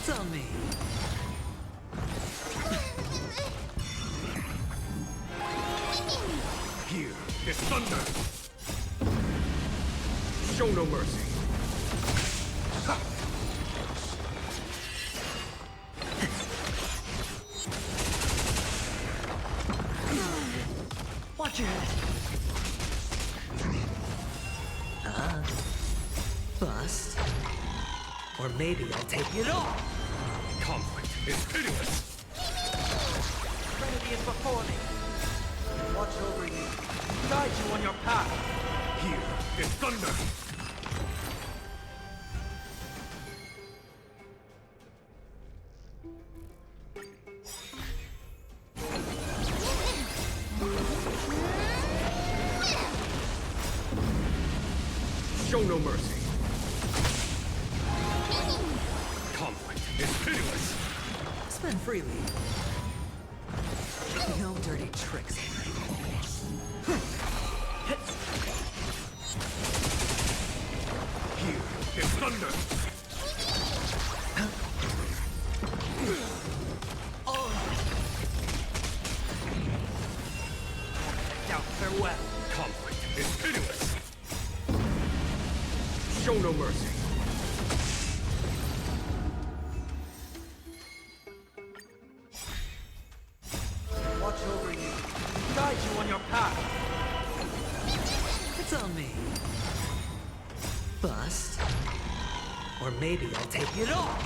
It's on me. Here is thunder. Show no mercy. Ha! Watch your head. Bust. Or maybe I'll take it all. Conflict is pitiless. Trinity is before me. Watch over you. Guide you on your path. Here is thunder. Show no mercy. Conflict is pitiless. Spend freely. No dirty tricks. Here is thunder. Now farewell. Conflict is pitiless. Show no mercy. Watch over you. Guide you on your path. It's on me. Bust. Or maybe I'll take it all.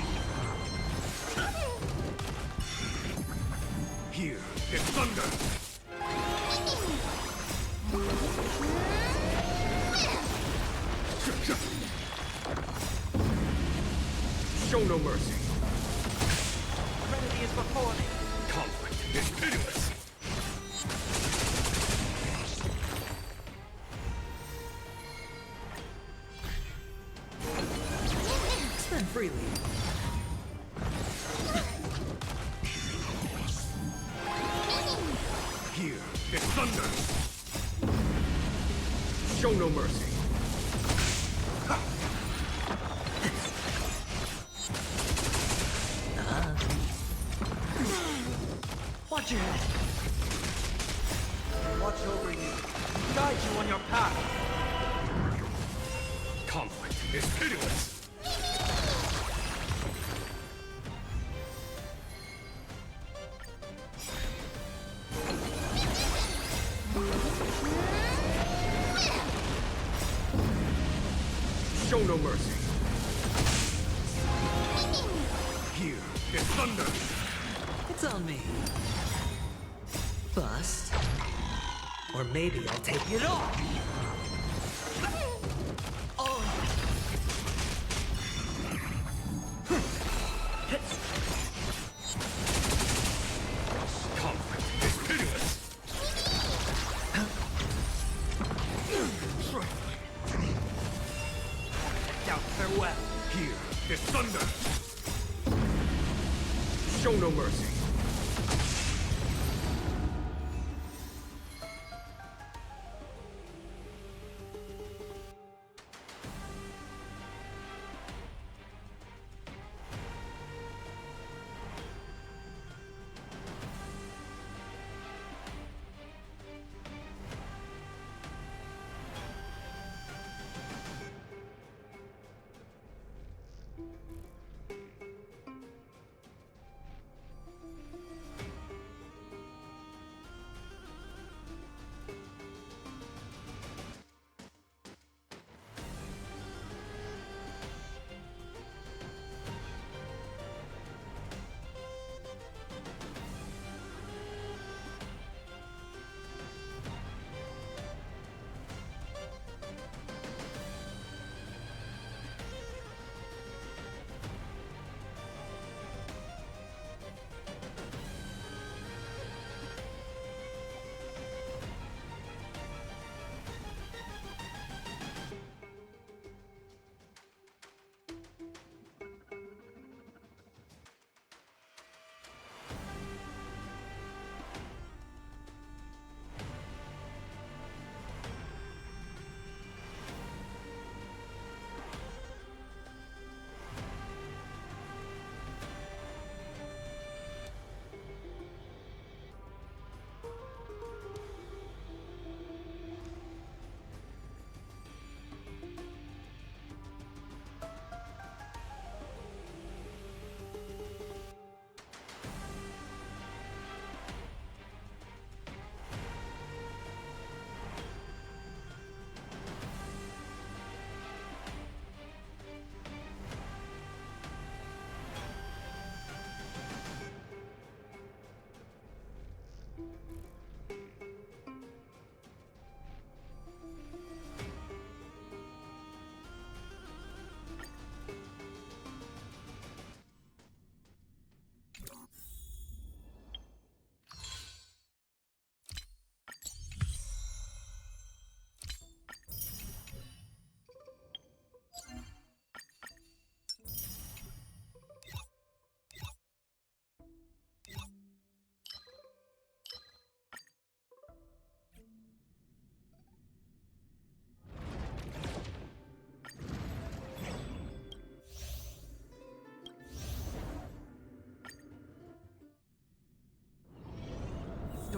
Here is thunder. Show no mercy. Trinity is before me. Conflict is pitiless. Spend freely. Here is thunder. Show no mercy. Watch your head. Watch over you. Guide you on your path. Conflict is pitiless. Show no mercy. Here is thunder. It's on me. Bust. Or maybe I'll take it all. Conflict is pitiless. Now farewell. Here is thunder. Show no mercy.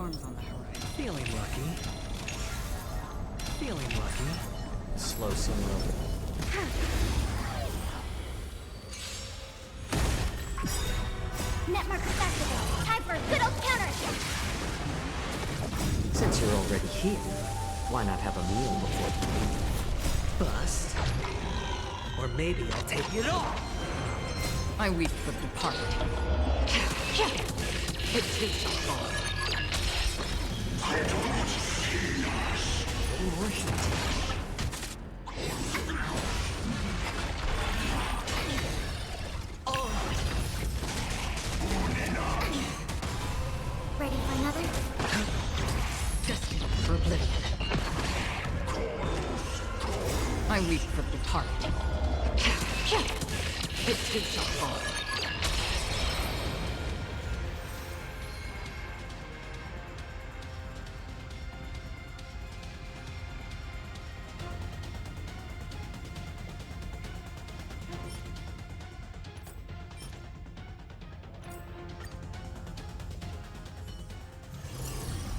Storm's on the horizon. Feeling lucky. Feeling lucky. Slow simmer over. Netmark activated. Time for a good old counterattack. Since you're already here, why not have a meal before you leave? Bust. Or maybe I'll take it all. I weep for the departed. It too shall fall. More heat. Ready for another? Destined for oblivion. I weep for the departed. It too shall fall.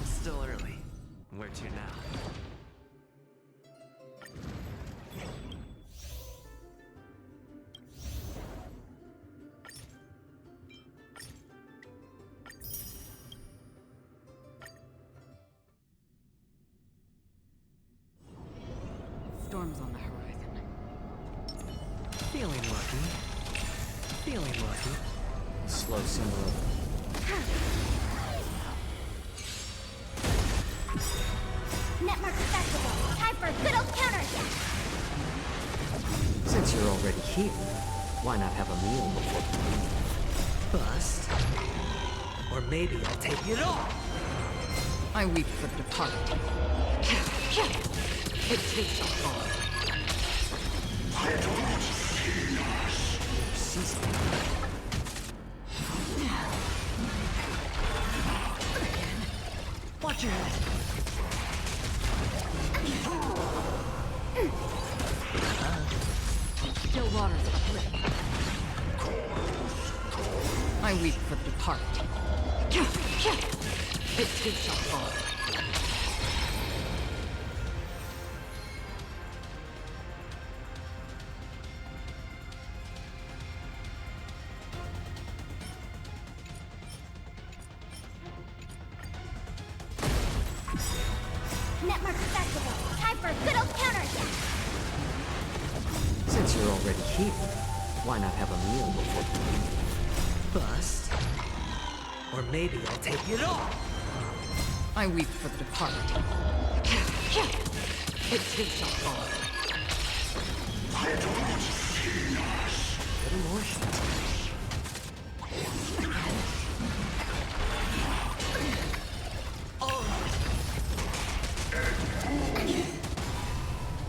It's still early. Where to now? Storm's on the horizon. Feeling lucky. Feeling lucky. Slow simmer over. Netmark activated. Time for a good old counterattack. Since you're already here, why not have a meal before you leave? Bust. Or maybe I'll take it all. I weep for the departed. It too shall fall. Watch your head. Still waters of bliss. I weep for the departed. It too shall fall. Netmark activated. Time for a good old counterattack. Since you're already here, why not have a meal before you leave? Bust. Or maybe I'll take it all. I weep for the departed. It too shall fall. Little more heat.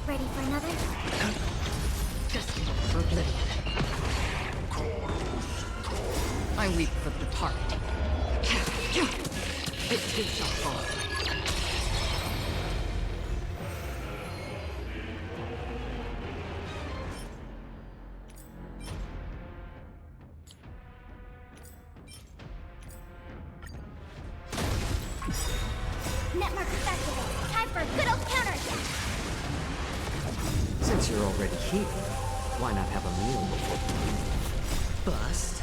Ready for another? Destined for oblivion. I weep for the departed. It too shall fall. Netmark activated. Time for a good old counterattack. Since you're already here, why not have a meal before you leave? Bust.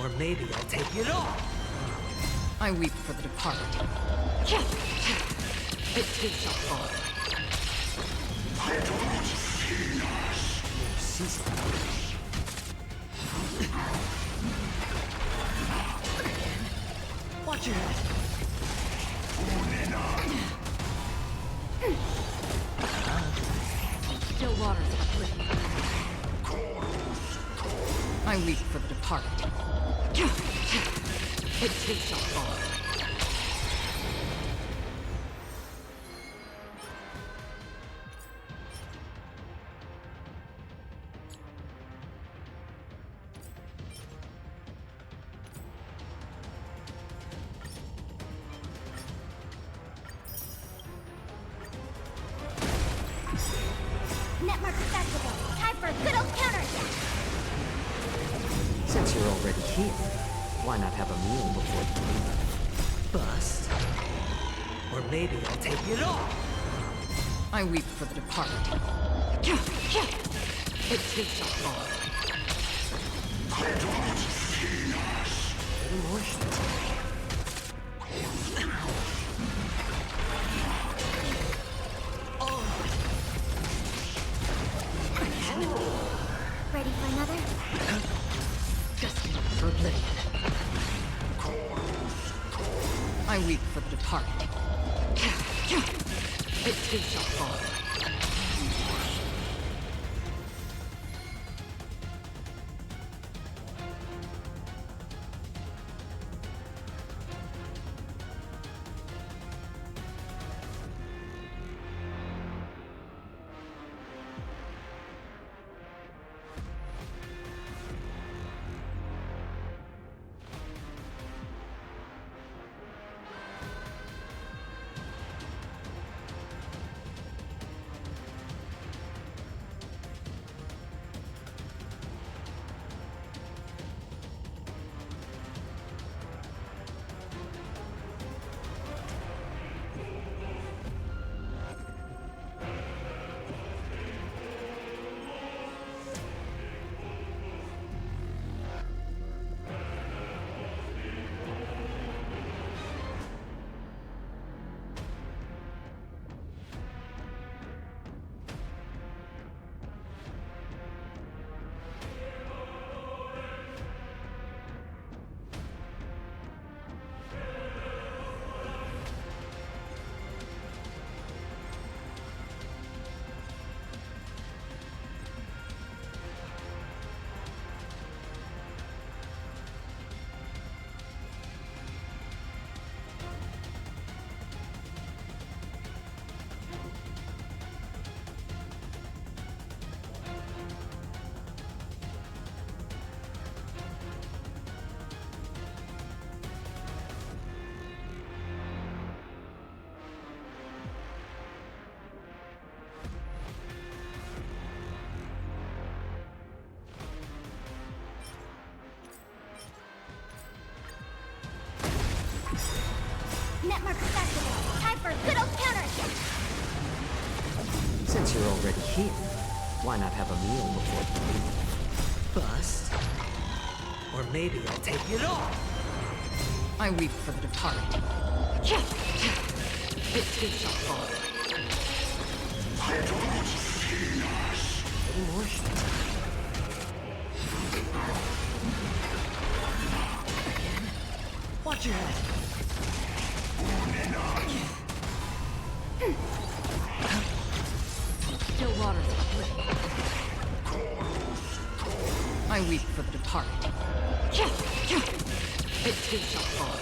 Or maybe I'll take it all. I weep for the departed. It too shall fall. Watch your head. Still waters of bliss. I weep for the departed. It too shall fall. Netmark activated. Time for a good old counterattack. Since you're already here, why not have a meal before you leave? Bust. Or maybe I'll take it all. I weep for the departed. It too shall fall. Ready for another? Destined for oblivion. I weep for the departed. It too shall fall. Net markers activated. Time for a good old counterattack. Since you're already here, why not have a meal before you leave? Bust. Or maybe I'll take it all. I weep for the departed. It too shall fall. Any more Watch your head. Still waters of oblivion. I weep for the departed. It too shall fall.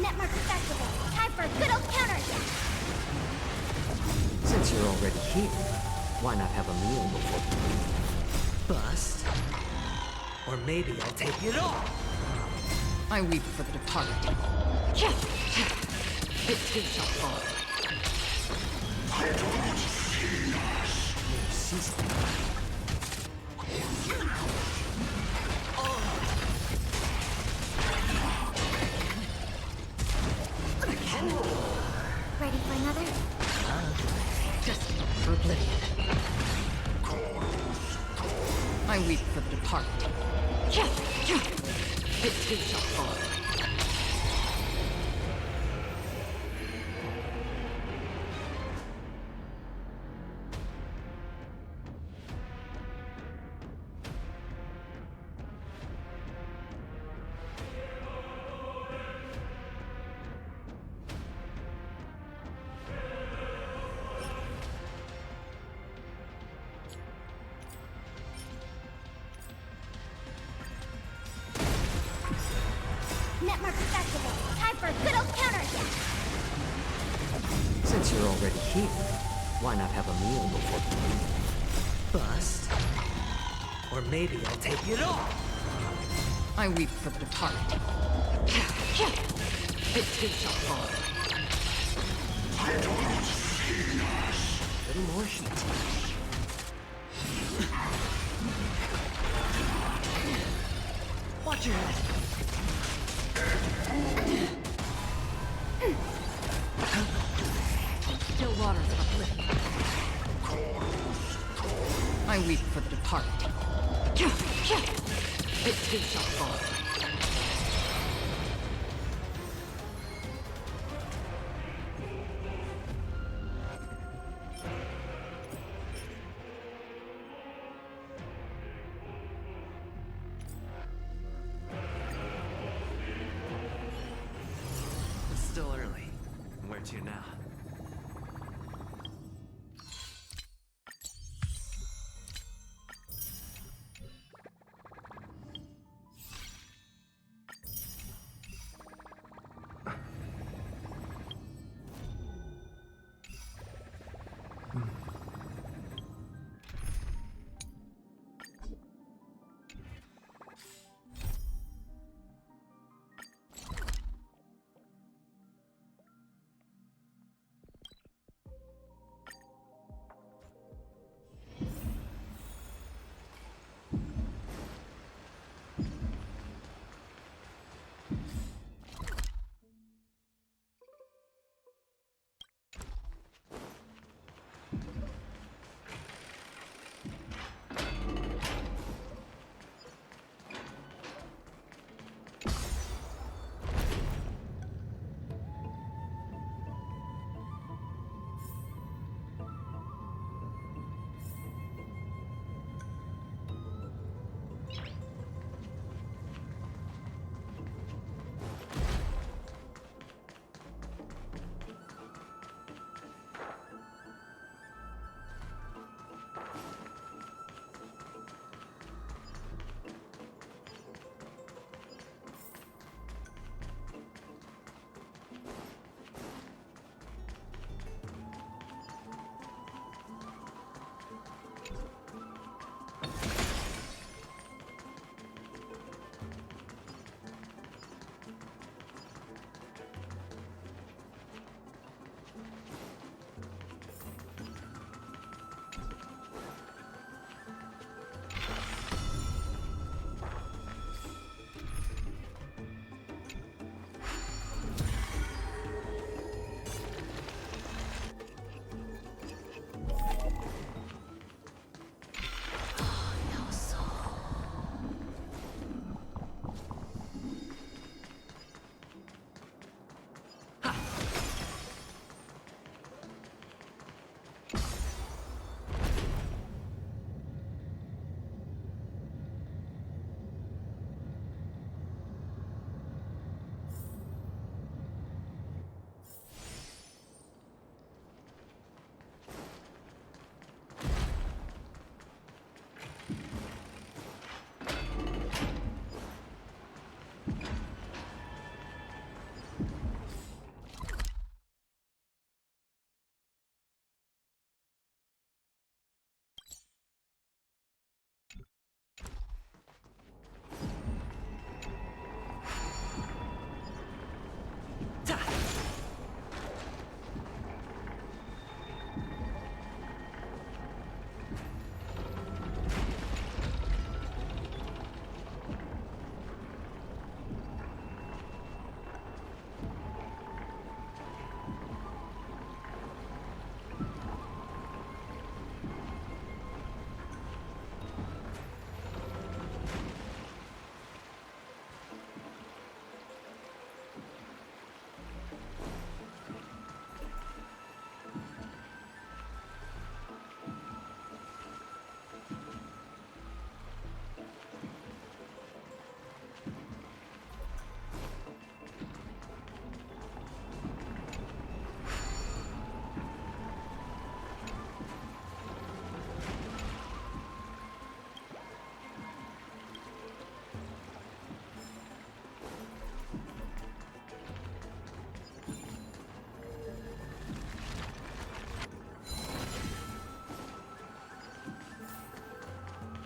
Net markers activated. Time for a good old counterattack. Since you're already here, why not have a meal before you leave? Bust. Or maybe I'll take it all. I weep for the departed. It too shall fall. Ready for another? Destined for oblivion. I weep for the departed. It too shall fall. Net markers activated. Time for a good old counterattack. Since you're already here, why not have a meal before you leave? Bust. Or maybe I'll take it all. I weep for the departed. It too shall fall. Little more heat. Watch your head. Still waters uplift. I weep for the departed. It too shall fall. It's still early. Where to now?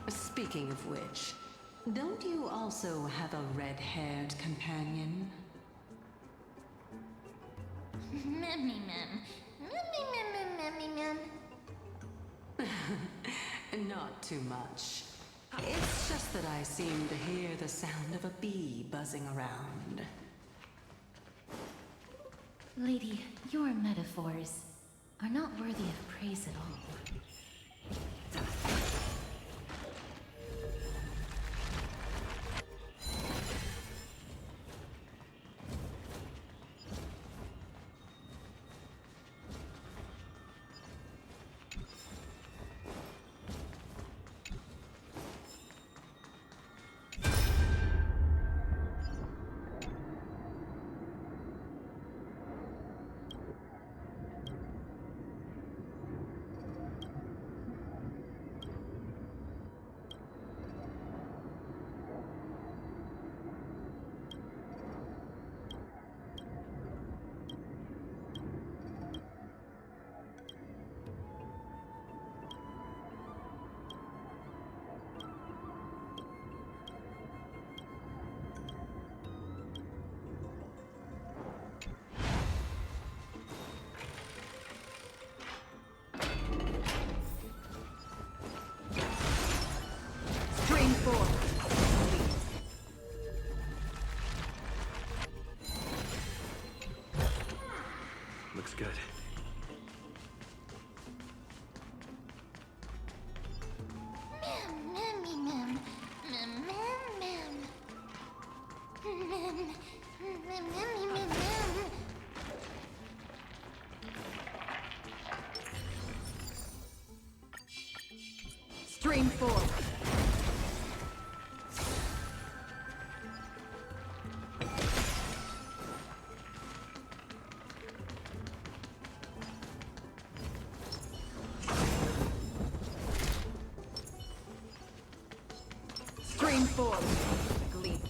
Speaking of which, Don't you also have a red-haired companion? Memmy mem. Memmy mem memmy mem. Not too much. It's just that I seem to hear the sound of a bee buzzing around. Lady, your metaphors are not worthy of praise at all. Stream 4. Looks good. Memmy mem. Mem mem mem. Mem. Memmy mem mem. Stream 4. Stream 4. Gleam.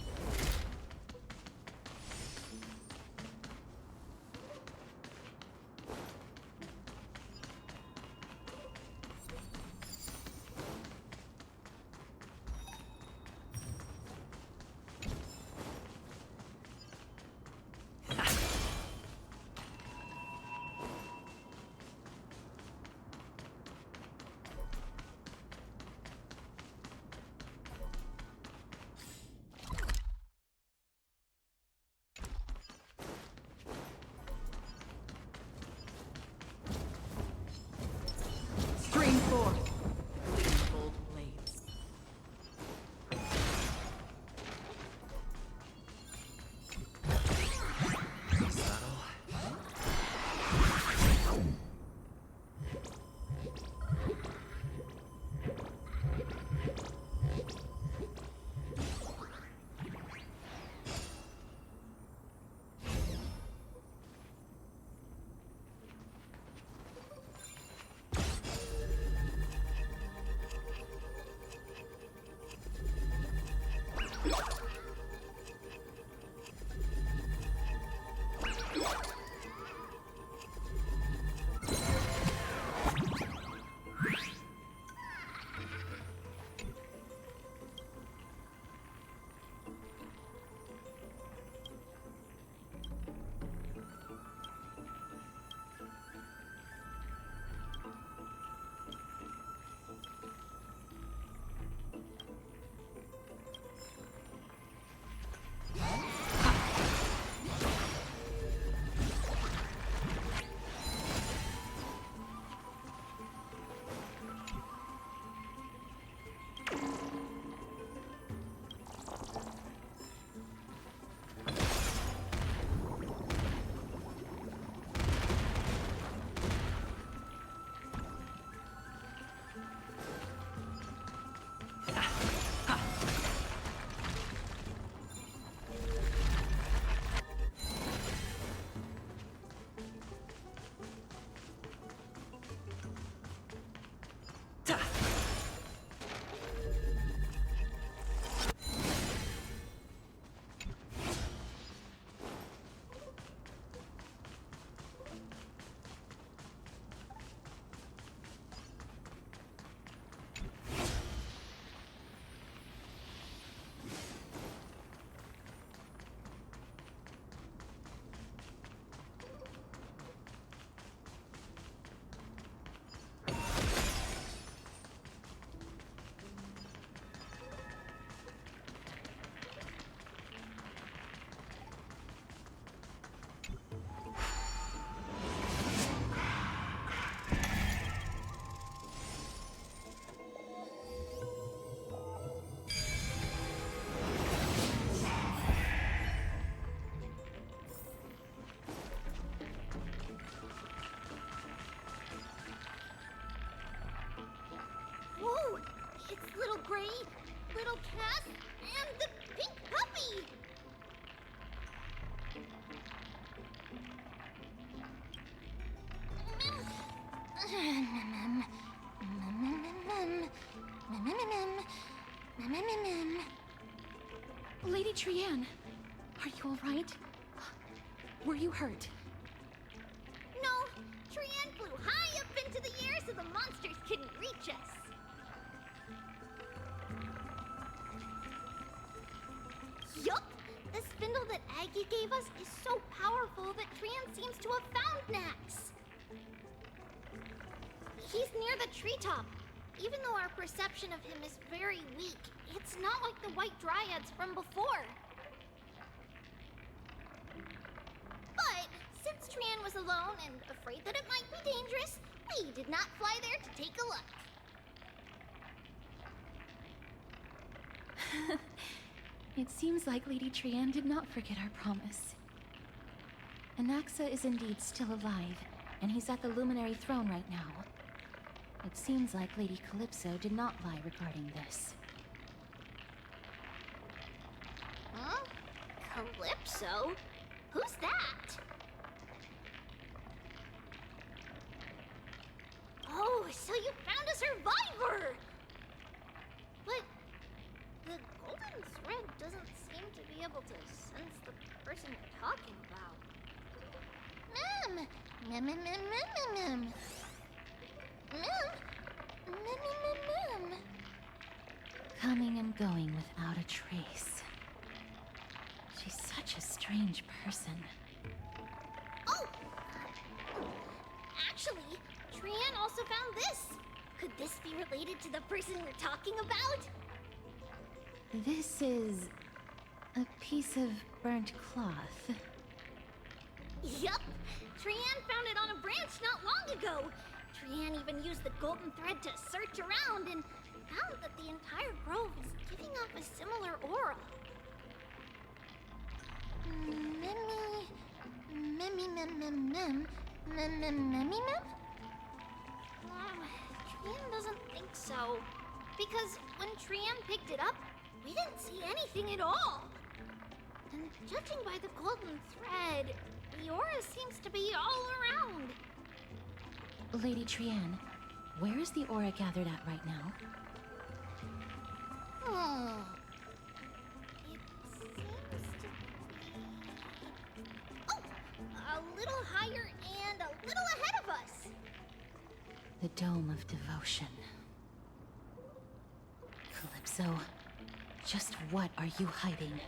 little Gray, little Cass, and the pink puppy! Lady Trianne, are you alright? Were you hurt? No, Trianne flew high up into the air so the monsters couldn't reach us. Yup! The spindle that Aggie gave us is so powerful that Trianne seems to have found Nax. He's near the treetop. Even though our perception of him is very weak, it's not like the White Dryads from before. But since Trianne was alone and afraid that it might be dangerous, we did not fly there to take a look. It seems like Lady Trianne did not forget our promise. Anaxa is indeed still alive, and he's at the Luminary Throne right now. It seems like Lady Calypso did not lie regarding this. Huh? Calypso? Who's that? Oh, so you found a survivor! But the golden thread doesn't seem to be able to sense the person you're talking about. Mem! Mem, mem, mem, mem, mem, mem. Mem. Coming and going without a trace. She's such a strange person. Oh! Actually, Trianne also found this. Could this be related to the person we're talking about? This is a piece of burnt cloth. Yup! Trianne found it on a branch not long ago. Trianne even used the golden thread to search around and found that the entire grove is giving off a similar aura. Trianne doesn't think so. Because when Trianne picked it up, we didn't see anything at all. And judging by the golden thread, the aura seems to be all around. Lady Trianne, where is the aura gathered at right now? It seems to be... Oh! A little higher and a little ahead of us! The Dome of Devotion. Calypso, just what are you hiding?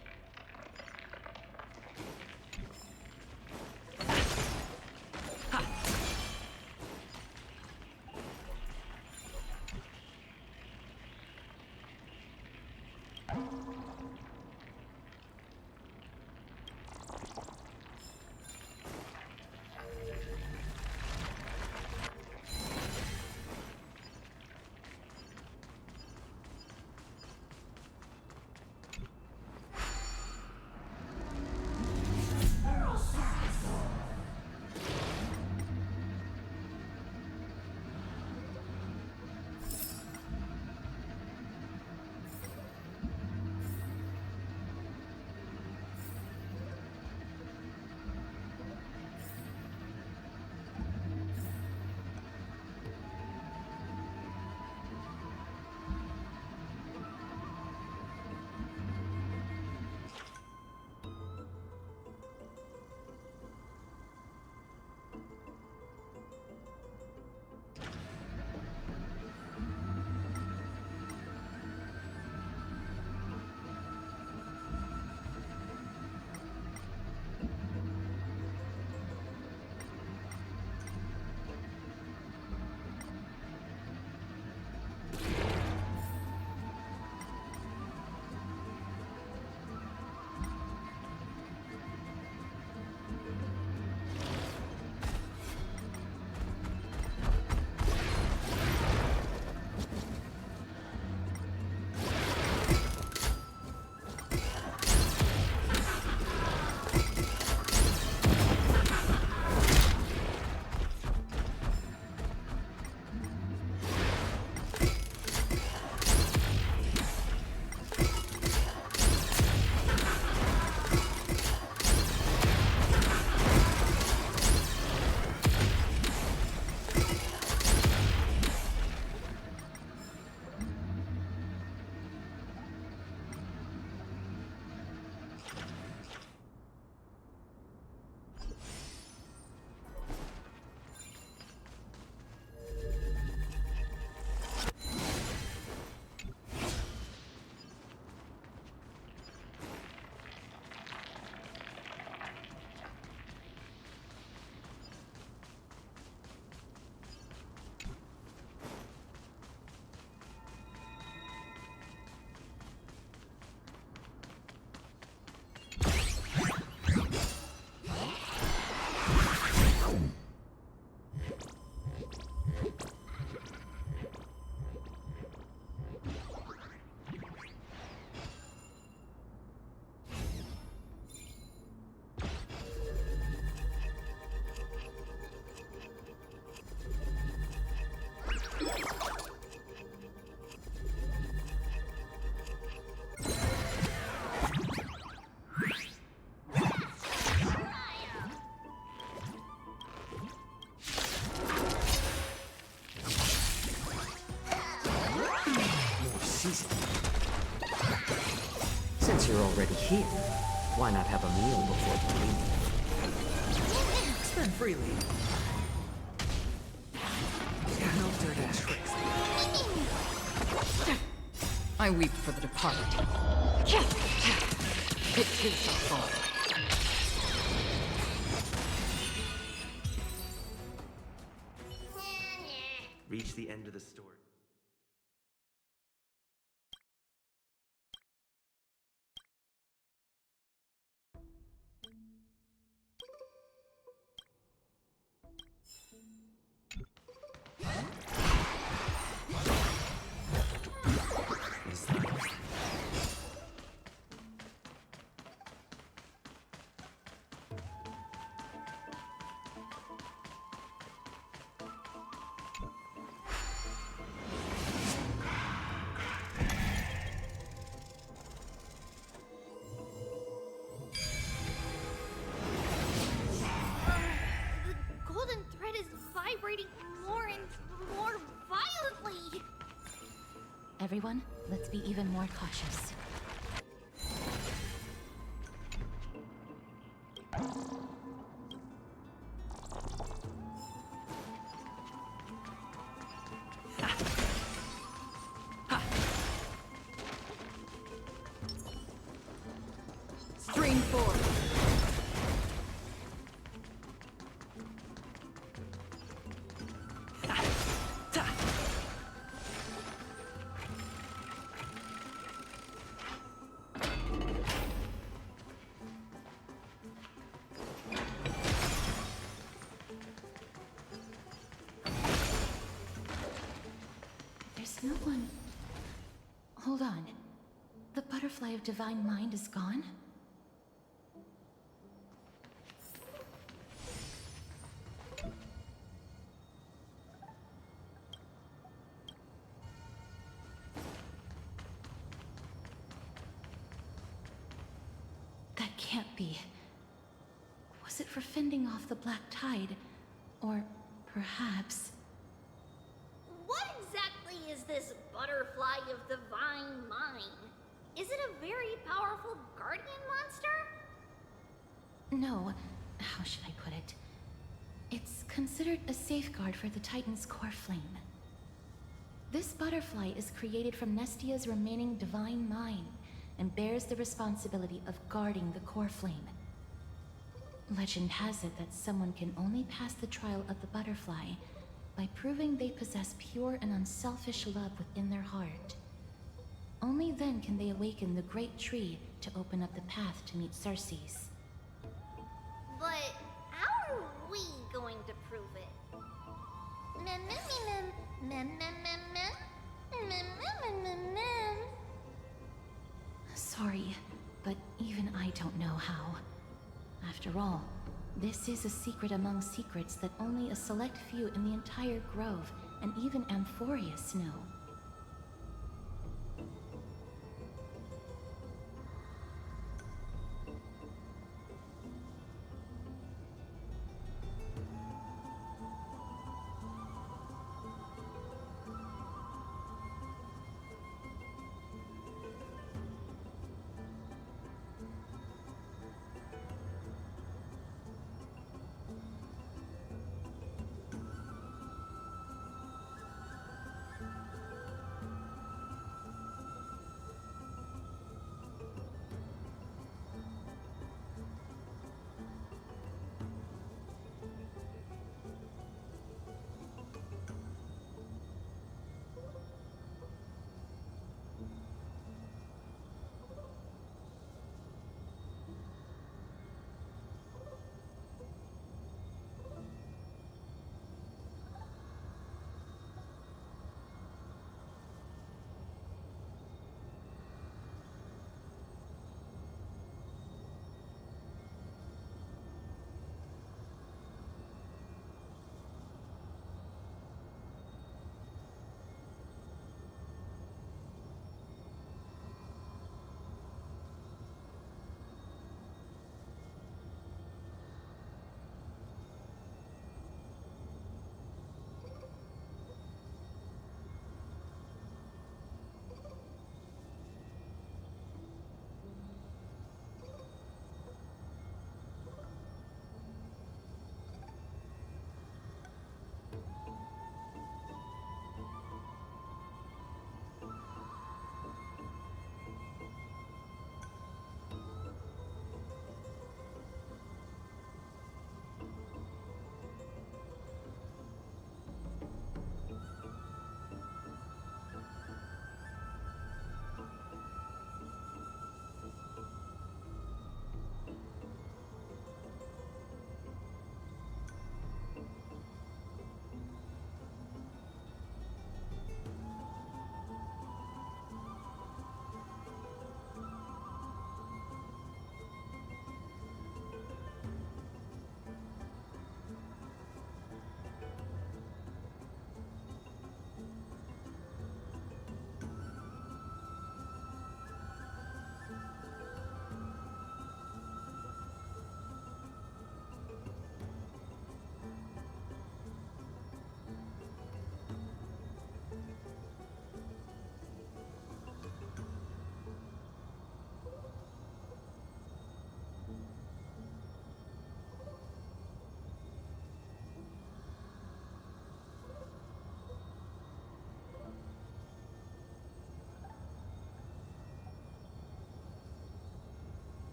easy. Since you're already here, why not have a meal before you leave? Spend freely. No dirty tricks. I weep for the departed. It is a fall. Reach the end of the story. The golden thread is vibrating more and more violently. Everyone, let's be even more cautious. Stream forward. There's no one. Hold on. The butterfly of divine mind is gone? That can't be. Was it for fending off the black tide? Or perhaps... What exactly is this butterfly of divine mind? Is it a very powerful guardian monster? No, how should I put it? It's considered a safeguard for the Titan's core flame. This butterfly is created from Nestia's remaining divine mind and bears the responsibility of guarding the core flame. Legend has it that someone can only pass the trial of the butterfly by proving they possess pure and unselfish love within their heart. Only then can they awaken the great tree to open up the path to meet Circes. But how are we going to prove it? Mem mem mem mem mem mem mem mem mem mem mem. Sorry, but even I don't know how. After all, this is a secret among secrets that only a select few in the entire grove, and even Amphorius, know.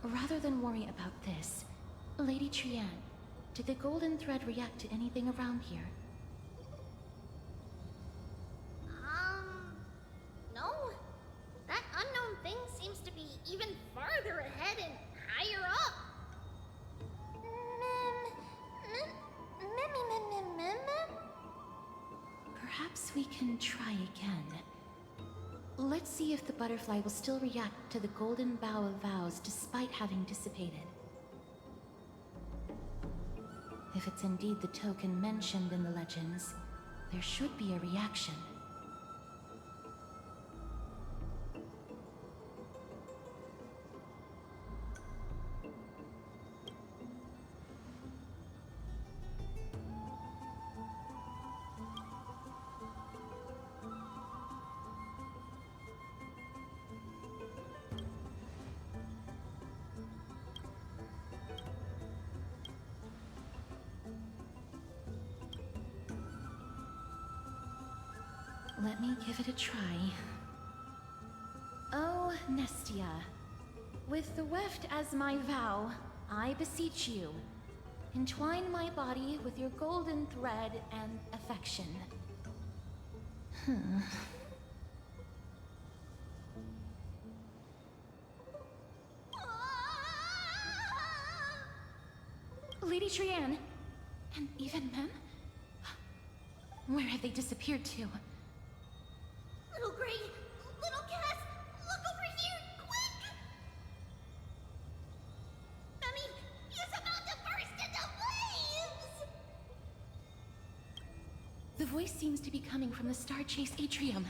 Rather than worry about this, Lady Trian, did the golden thread react to anything around here? No. That unknown thing seems to be even farther ahead and higher up. Perhaps we can try again. Let's see if the butterfly will still react to the golden bough of vows despite having dissipated. If it's indeed the token mentioned in the legends, there should be a reaction. Let me give it a try. Oh, Nestia. With the weft as my vow, I beseech you, entwine my body with your golden thread and affection. Lady Trian, and even Mem? Where have they disappeared to? Little Gray, little Cass, look over here, quick! Mummy, he's about to burst into flames! The voice seems to be coming from the Star Chase atrium.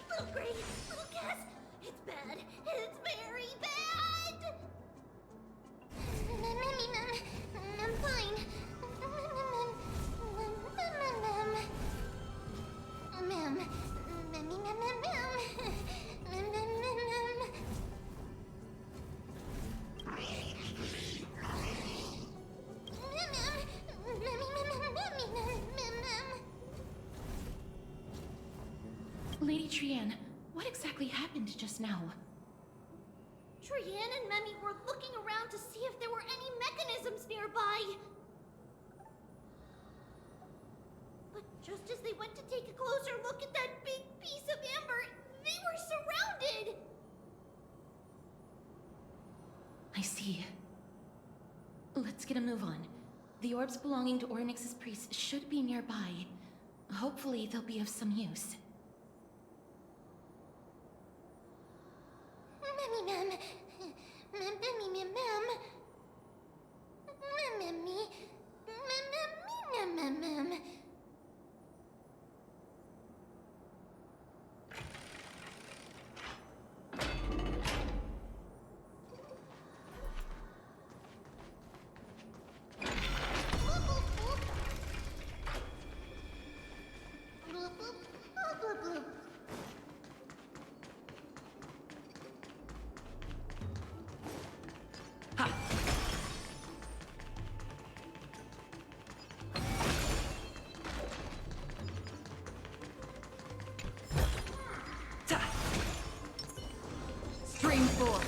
Little Gray, little Cass, it's bad. It's very bad! I'm fine. Lady Trian, what exactly happened just now? Trian and Memmy were looking around to see if there were any mechanisms nearby. But just as they went to take a closer look at that big piece of amber, they were surrounded! I see. Let's get a move on. The orbs belonging to Ornyx's priests should be nearby. Hopefully they'll be of some use. Stream 4.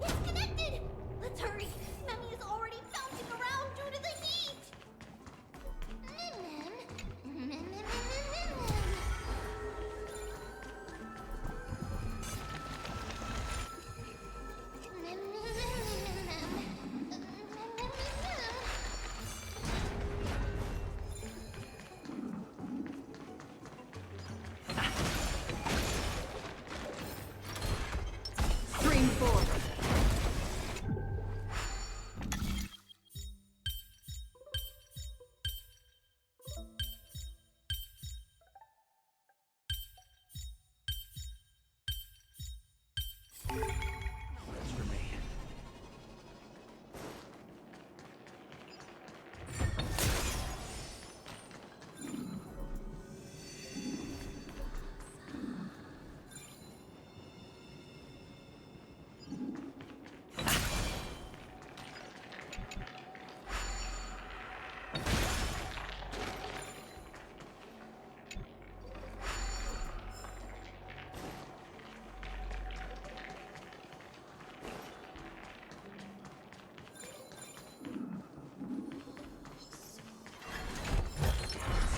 It's connected! That's for me.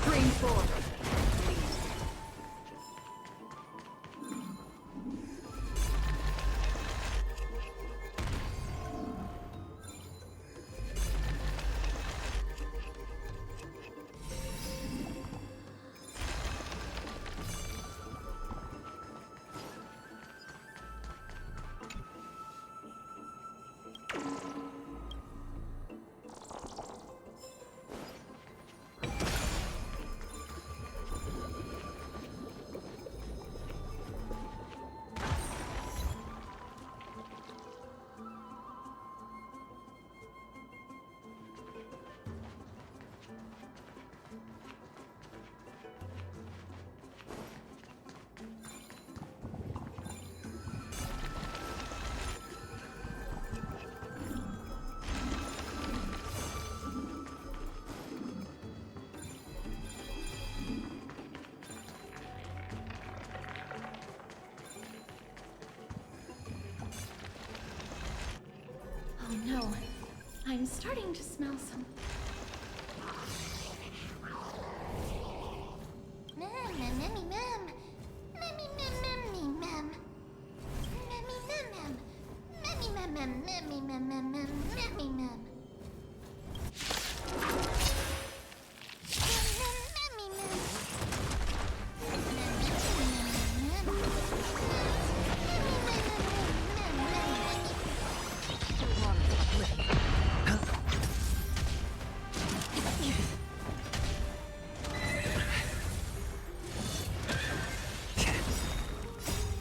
Stream 4. Oh no, I'm starting to smell some.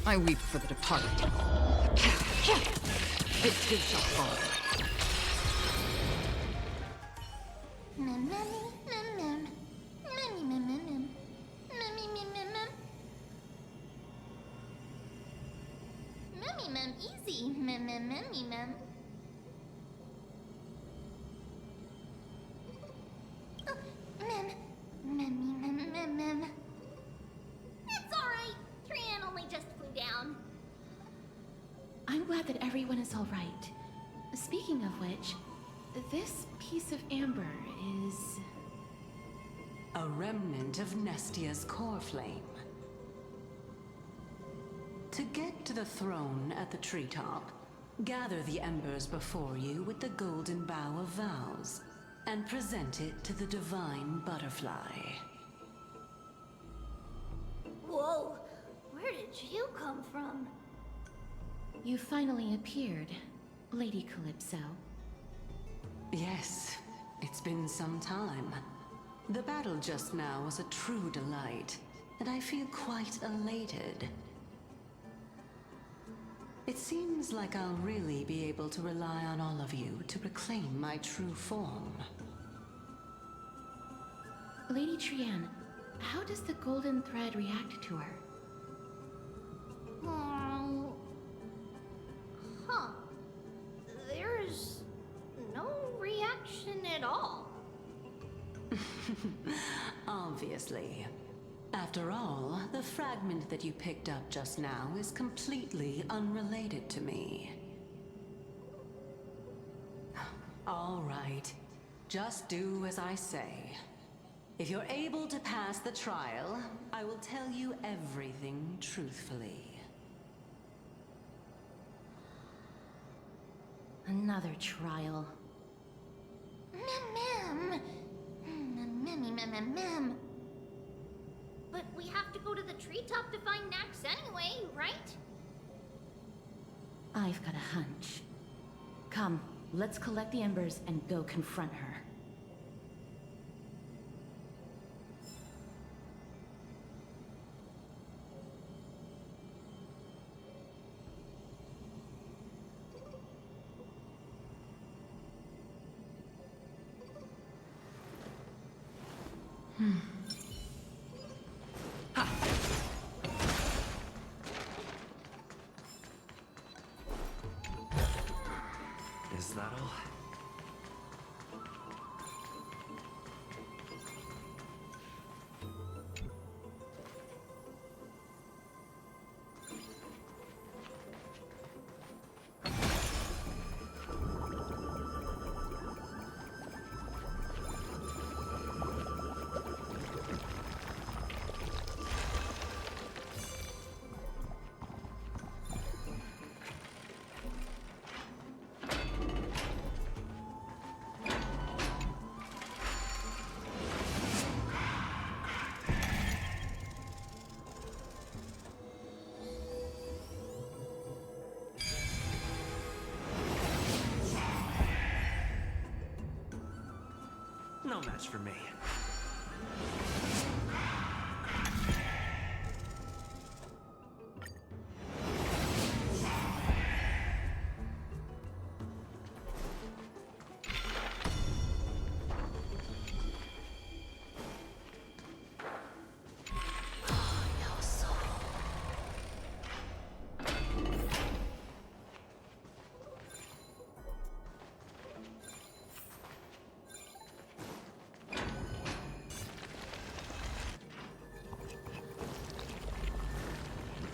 I weep for the departed. It too shall fall. Easy, mem. Mem. It's alright. Trian only just flew down. I'm glad that everyone is all right. Speaking of which, this piece of amber is... A remnant of Nestia's core flame. To get to the throne at the treetop, gather the embers before you with the golden bough of vows, and present it to the divine butterfly. Whoa, where did you come from? You finally appeared, Lady Calypso. Yes, it's been some time. The battle just now was a true delight, and I feel quite elated. It seems like I'll really be able to rely on all of you to reclaim my true form. Lady Trian, how does the golden thread react to her? Oh. Huh. There's no reaction at all. Obviously. After all, the fragment that you picked up just now is completely unrelated to me. All right. Just do as I say. If you're able to pass the trial, I will tell you everything truthfully. Another trial. Mem. But we have to go to the treetop to find Nax anyway, right? I've got a hunch. Come, let's collect the embers and go confront her. Is that all? No match for me.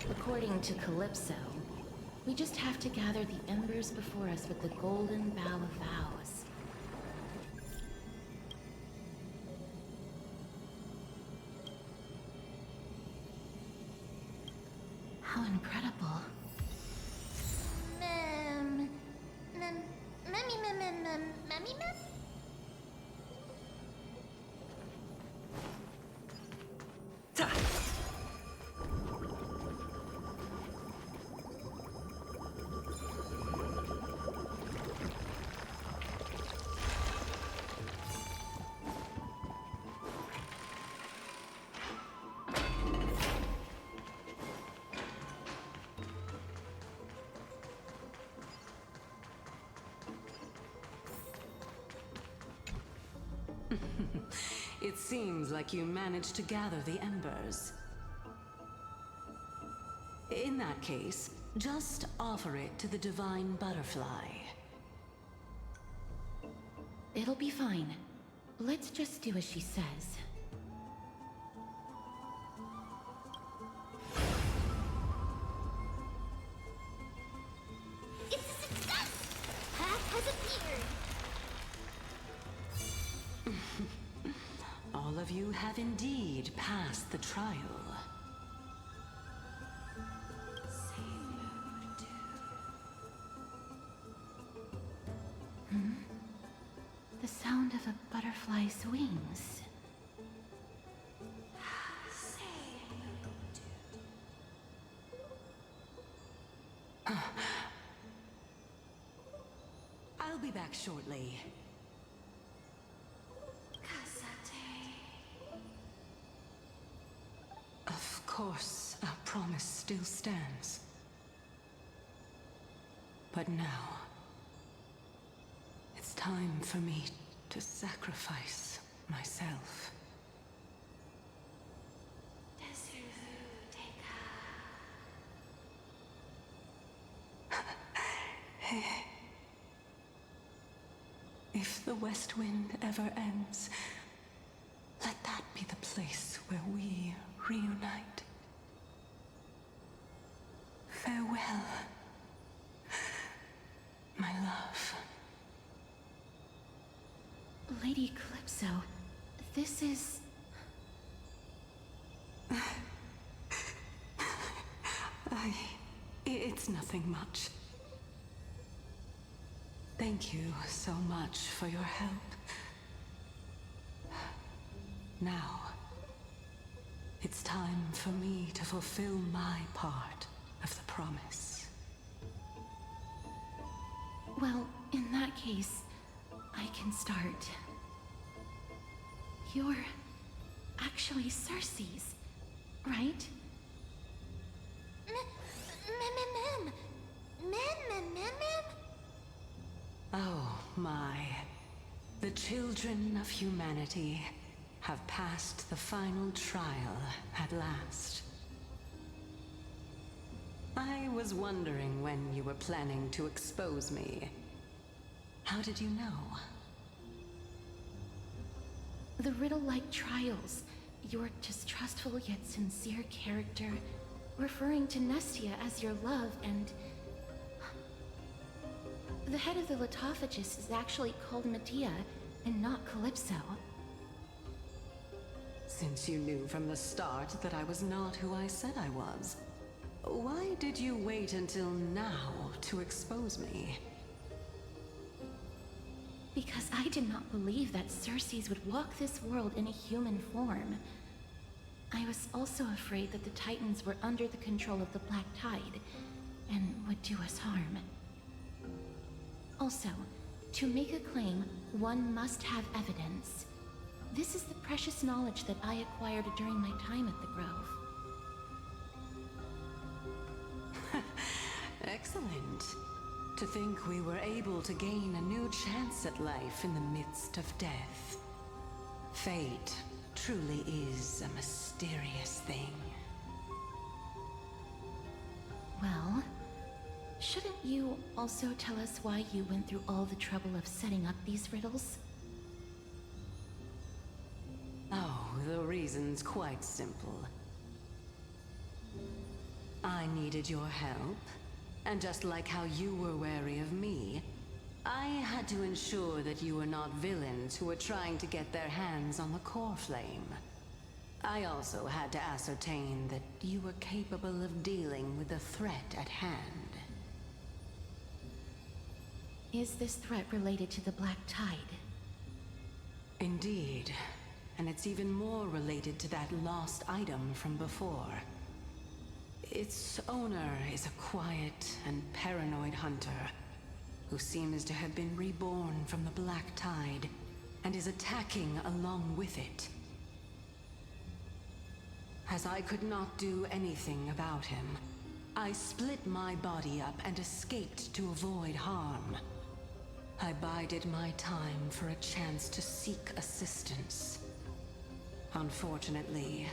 According to Calypso, we just have to gather the embers before us with the golden bough of vows. How incredible. It seems like you managed to gather the embers. In that case, just offer it to the Divine Butterfly. It'll be fine. Let's just do as she says. It's a success! Path has appeared! All of you have indeed passed the trial. The sound of a butterfly's wings. I'll be back shortly. Of course, our promise still stands. But now, it's time for me to sacrifice myself. If the West Wind ever ends, let that be the place where we reunite. Farewell, my love. Lady Calypso, this is... It's nothing much. Thank you so much for your help. Now, it's time for me to fulfill my part of the promise. Well, in that case, I can start. You're actually Cersei's, right? Oh my. The children of humanity have passed the final trial at last. I was wondering when you were planning to expose me. How did you know? The riddle-like trials, your distrustful yet sincere character, referring to Nestia as your love, and... The head of the Litophagus is actually called Medea, and not Calypso. Since you knew from the start that I was not who I said I was, why did you wait until now to expose me? Because I did not believe that Circes would walk this world in a human form. I was also afraid that the Titans were under the control of the Black Tide, and would do us harm. Also, to make a claim, one must have evidence. This is the precious knowledge that I acquired during my time at the Grove. Excellent. To think we were able to gain a new chance at life in the midst of death. Fate truly is a mysterious thing. Well, shouldn't you also tell us why you went through all the trouble of setting up these riddles? Oh, the reason's quite simple. I needed your help, and just like how you were wary of me, I had to ensure that you were not villains who were trying to get their hands on the core flame. I also had to ascertain that you were capable of dealing with the threat at hand. Is this threat related to the Black Tide? Indeed. And it's even more related to that lost item from before. Its owner is a quiet and paranoid hunter who seems to have been reborn from the Black Tide and is attacking along with it. As I could not do anything about him, I split my body up and escaped to avoid harm. I bided my time for a chance to seek assistance. Unfortunately,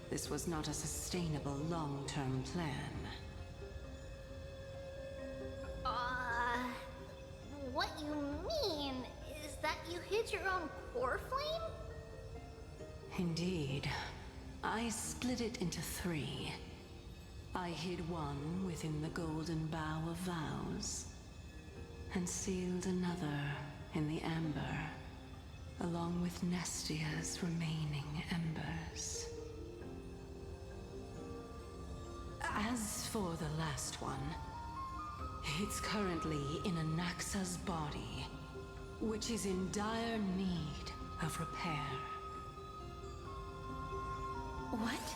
this was not a sustainable long-term plan. What you mean is that you hid your own core flame? Indeed. I split it into 3. I hid one within the Golden Bough of Vows, and sealed another in the Amber, along with Nestia's remaining embers. As for the last one, it's currently in Anaxa's body, which is in dire need of repair. What?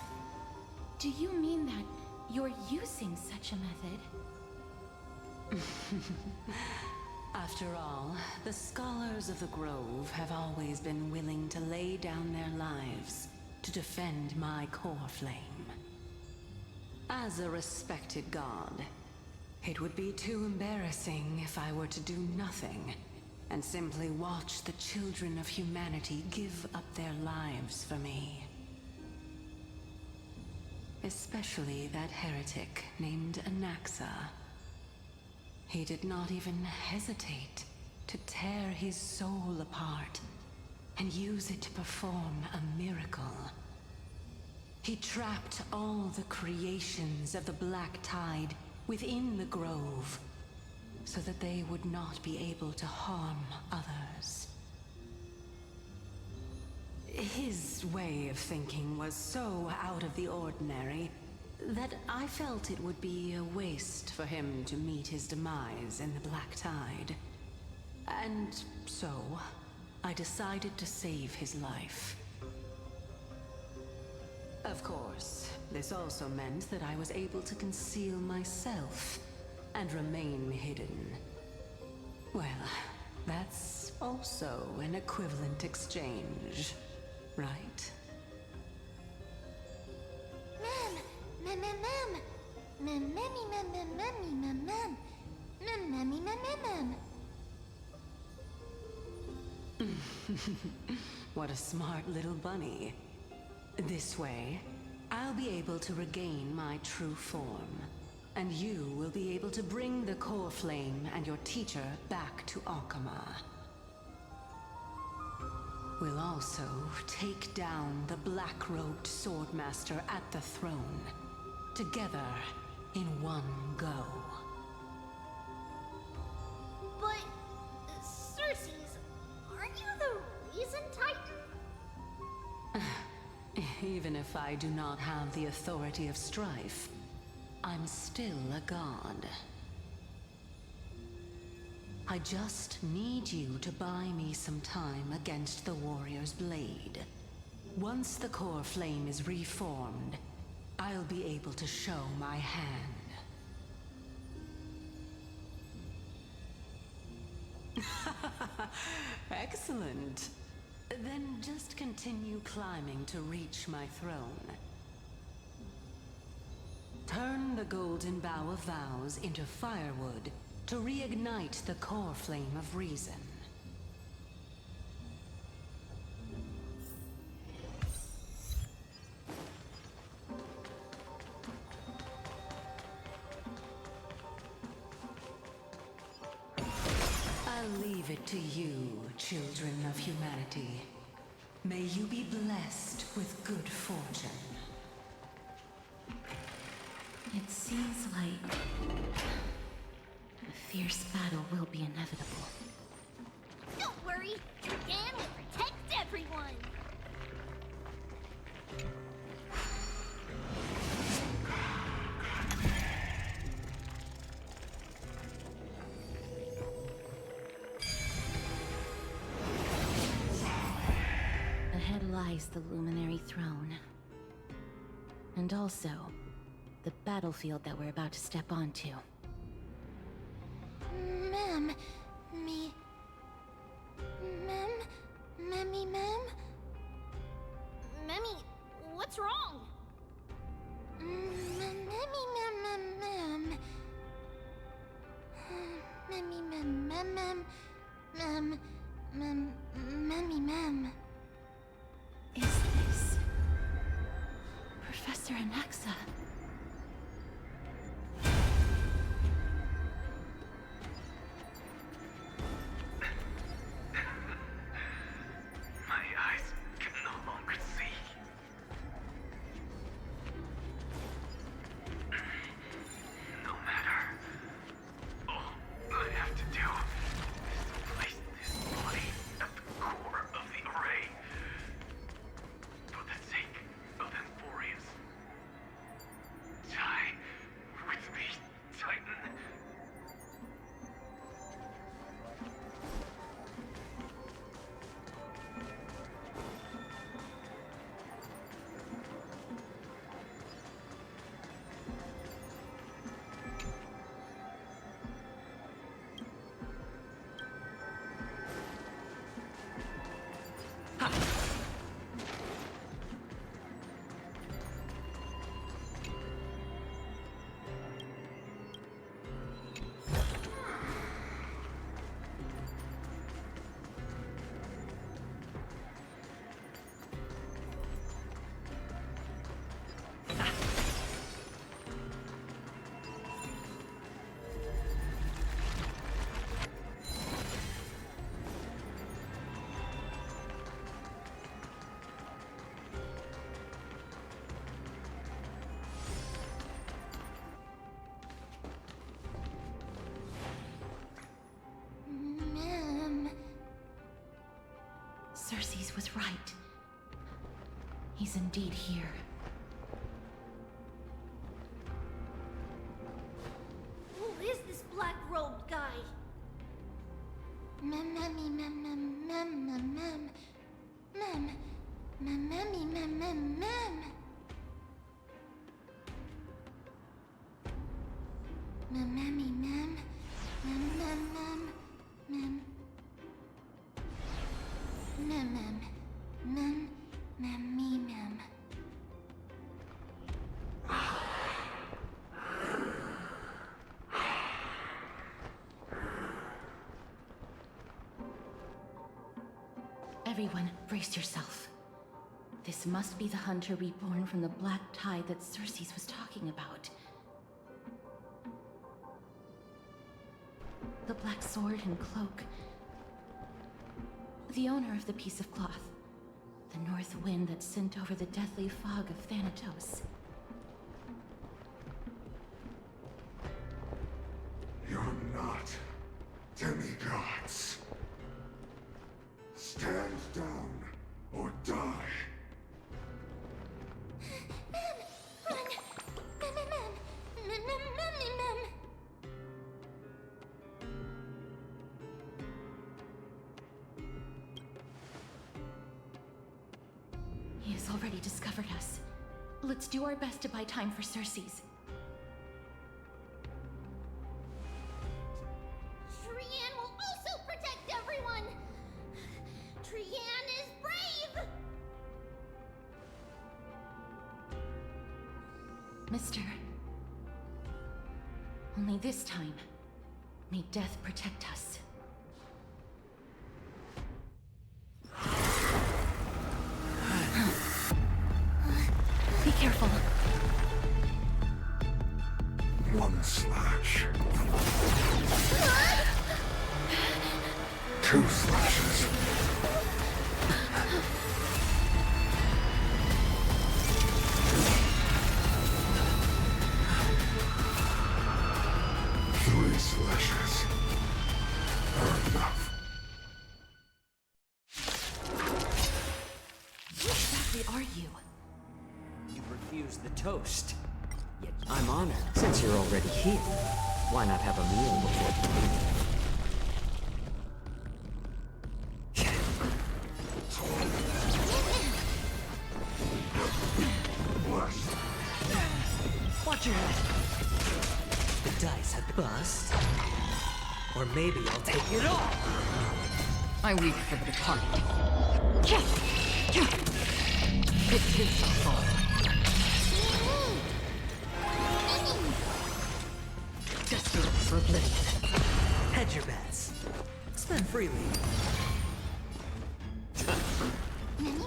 Do you mean that you're using such a method? After all, the scholars of the Grove have always been willing to lay down their lives to defend my core flame. As a respected god, it would be too embarrassing if I were to do nothing and simply watch the children of humanity give up their lives for me. Especially that heretic named Anaxa. He did not even hesitate to tear his soul apart and use it to perform a miracle. He trapped all the creations of the Black Tide within the Grove so that they would not be able to harm others. His way of thinking was so out of the ordinary that I felt it would be a waste for him to meet his demise in the Black Tide. And so, I decided to save his life. Of course, this also meant that I was able to conceal myself and remain hidden. Well, that's also an equivalent exchange, right? What a smart little bunny. This way, I'll be able to regain my true form. and you will be able to bring the core flame and your teacher back to Akama. We'll also take down the black-robed swordmaster at the throne, together in one go. But, Cersei's, aren't you the reason, Titan? Even if I do not have the authority of strife, I'm still a god. I just need you to buy me some time against the warrior's blade. Once the core flame is reformed, I'll be able to show my hand. Excellent. Then just continue climbing to reach my throne. Turn the golden bough of vows into firewood to reignite the core flame of reason. I'll leave it to you, children of humanity. May you be blessed with good fortune. It seems like a fierce battle will be inevitable. Don't worry, Trigan will protect everyone! Ahead lies the Luminary Throne. And also, the battlefield that we're about to step onto. Ma'am, Memmy, Memmy, what's wrong? Memmy, Is this Professor Anaxa? My eyes can no longer see. No matter. All I have to do is to place this body at the core of the array. For the sake of Emphorius. Die with me, Titan. Cersei's was right. He's indeed here. Who is this black-robed guy? Everyone, brace yourself. This must be the hunter reborn from the black tide that Cersei's was talking about. The black sword and cloak. The owner of the piece of cloth. The north wind that sent over the deathly fog of Thanatos. You're not demigods. Stand down or die. He has already discovered us. Let's do our best to buy time for Circes. Trian will also protect everyone! Trian is brave! Mister. Only this time, may death protect us. Be careful. One slash. Two slashes. Three slashes are enough. Who exactly are you? You refused the toast. Yet I'm honored. Since you're already here, why not have a meal before you leave? Watch your head. The dice have bust. Or maybe I'll take it all. I weep for the departed. It too shall fall. Desperate for oblivion. Hedge your bets. Spend freely.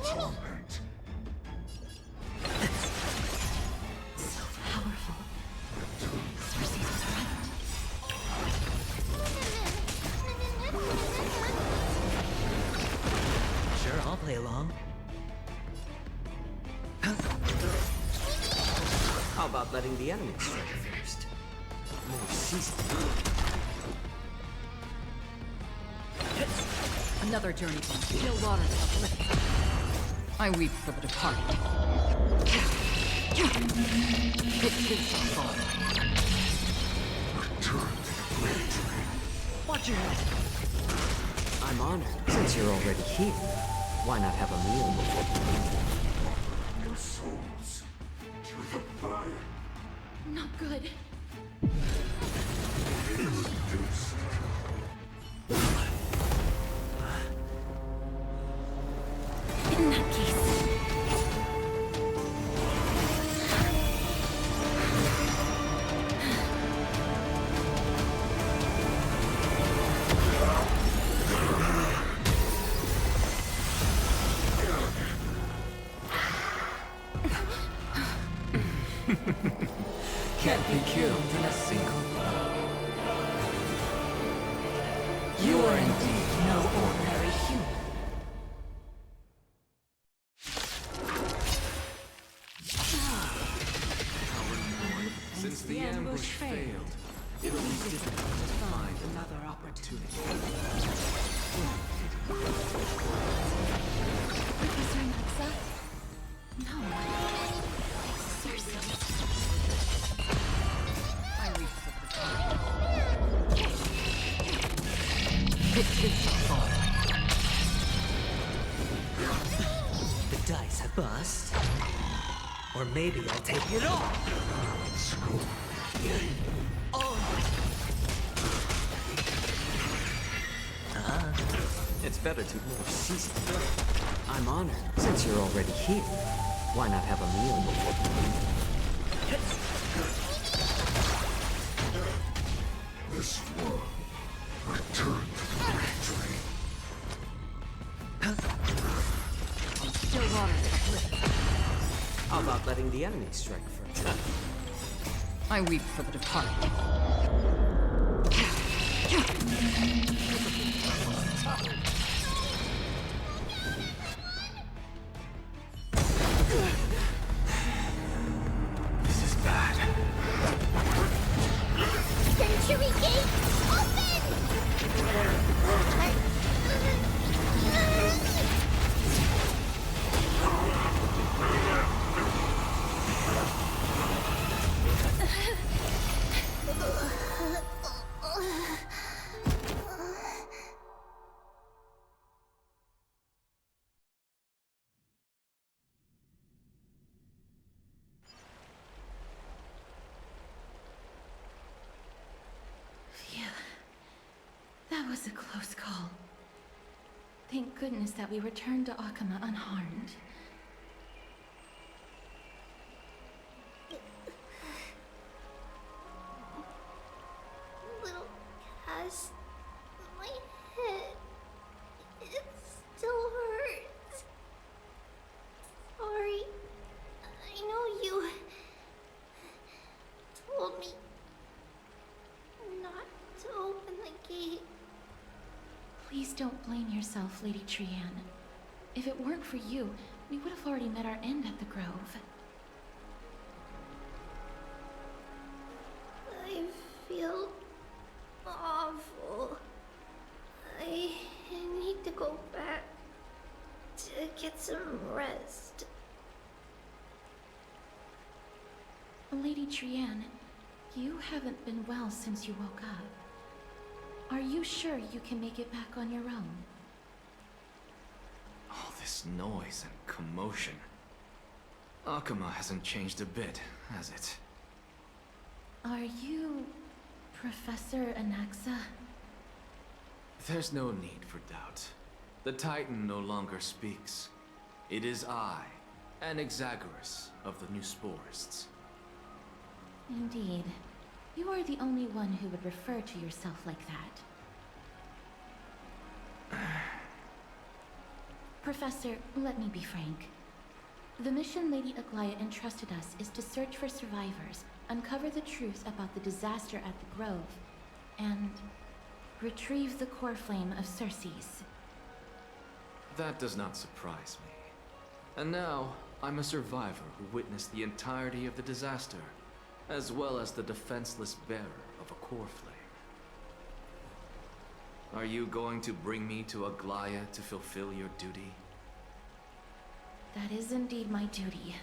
Torment. So powerful. Circes was right. Sure, I'll play along. How about letting the enemy strike first? More seasoned. Another journey from still waters of oblivion. I weep for the departed. It too shall fall. Return to the blade train. Watch your head. I'm honored. Since you're already here, why not have a meal before you leave? Your souls to the fire. Not good. Reduced. In that case. Can't be killed in a single blow. You are indeed no ordinary human. Since the ambush failed, it will be difficult to find another opportunity. Professor Naxa? No. It's Circes. I weep for the departed. It too shall fall. The dice have bust. Or maybe I'll take it all. It's better to more seasoned. I'm honored. Since you're already here, why not have a meal before you leave? This one. Return to the blade train. On still waters of oblivion. How about letting the enemy strike first? I weep for the departed. was a close call. Thank goodness that we returned to Akama unharmed. Little Cass, my head, it still hurts. Sorry. I know you told me not to open the gate. Please don't blame yourself, Lady Trian. If it weren't for you, we would have already met our end at the Grove. I feel awful. I need to go back to get some rest. Lady Trian, you haven't been well since you woke up. Are you sure you can make it back on your own? All this noise and commotion. Akama hasn't changed a bit, has it? Are you Professor Anaxa? There's no need for doubt. The Titan no longer speaks. It is I, Anaxagoras of the New Sporists. Indeed. You are the only one who would refer to yourself like that. Professor, let me be frank. The mission Lady Aglaya entrusted us is to search for survivors, uncover the truth about the disaster at the Grove, and retrieve the core flame of Circes. That does not surprise me. And now, I'm a survivor who witnessed the entirety of the disaster, as well as the defenseless bearer of a core flame. Are you going to bring me to Aglaya to fulfill your duty? That is indeed my duty,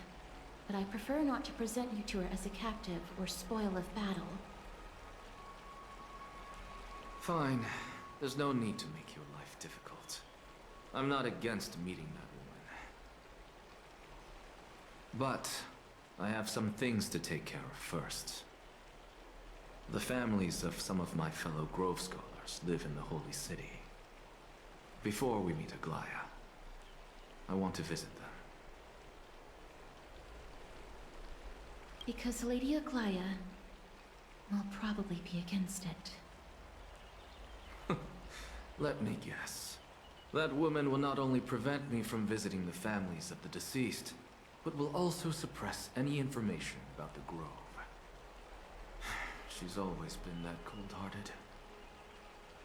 but I prefer not to present you to her as a captive or spoil of battle. Fine. There's no need to make your life difficult. I'm not against meeting that woman. But I have some things to take care of first. The families of some of my fellow Grove Scholars live in the Holy City. Before we meet Aglaya, I want to visit them. Because Lady Aglaya will probably be against it. Let me guess. That woman will not only prevent me from visiting the families of the deceased, but will also suppress any information about the Grove. She's always been that cold-hearted.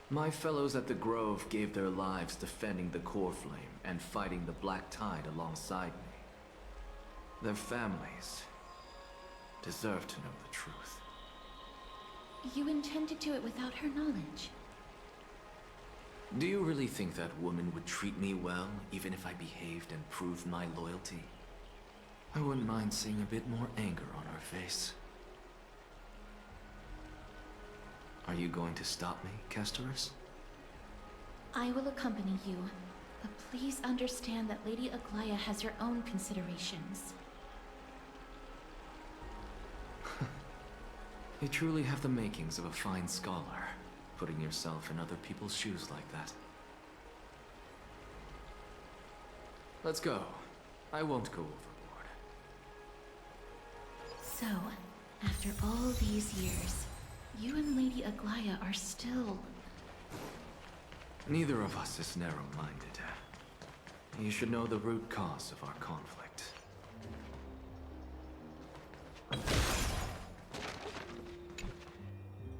My fellows at the Grove gave their lives defending the core flame and fighting the Black Tide alongside me. Their families deserve to know the truth. You intend to do it without her knowledge? Do you really think that woman would treat me well, even if I behaved and proved my loyalty? I wouldn't mind seeing a bit more anger on her face. Are you going to stop me, Kesterus? I will accompany you, but please understand that Lady Aglaya has her own considerations. You truly have the makings of a fine scholar, putting yourself in other people's shoes like that. Let's go. I won't go overboard. So, after all these years, you and Lady Aglaya are still... Neither of us is narrow-minded. You should know the root cause of our conflict.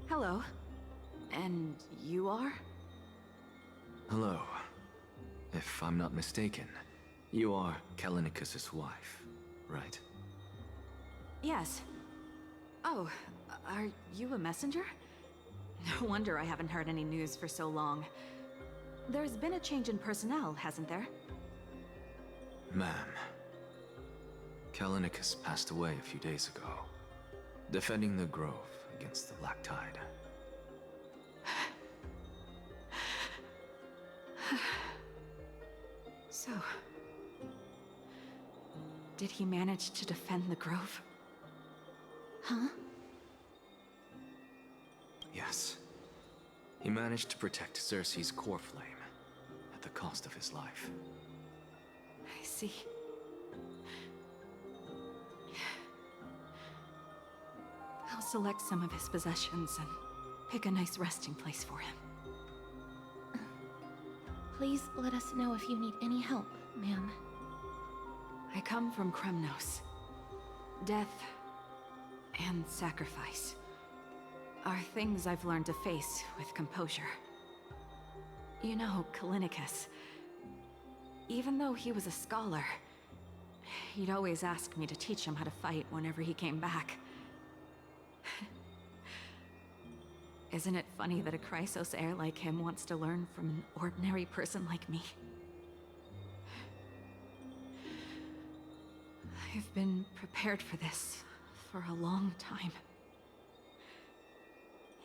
Hello. And you are? Hello. If I'm not mistaken, you are Callinicus' wife, right? Yes. Oh, are you a messenger? No wonder I haven't heard any news for so long. There's been a change in personnel, hasn't there? Ma'am. Callinicus passed away a few days ago, defending the Grove against the Black Tide. So... did he manage to defend the Grove? Huh? Yes. He managed to protect Cersei's core flame at the cost of his life. I see. I'll select some of his possessions and pick a nice resting place for him. Please let us know if you need any help, ma'am. I come from Kremnos. Death and sacrifice are things I've learned to face with composure. You know, Kallinicus, even though he was a scholar, he'd always ask me to teach him how to fight whenever he came back. Isn't it funny that a Chrysos heir like him wants to learn from an ordinary person like me? I've been prepared for this for a long time.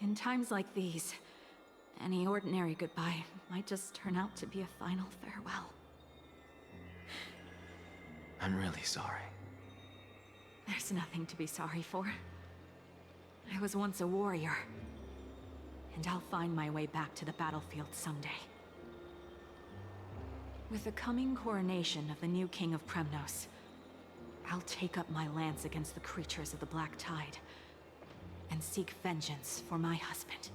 In times like these, any ordinary goodbye might just turn out to be a final farewell. I'm really sorry. There's nothing to be sorry for. I was once a warrior, and I'll find my way back to the battlefield someday. With the coming coronation of the new king of Kremnos, I'll take up my lance against the creatures of the Black Tide and seek vengeance for my husband.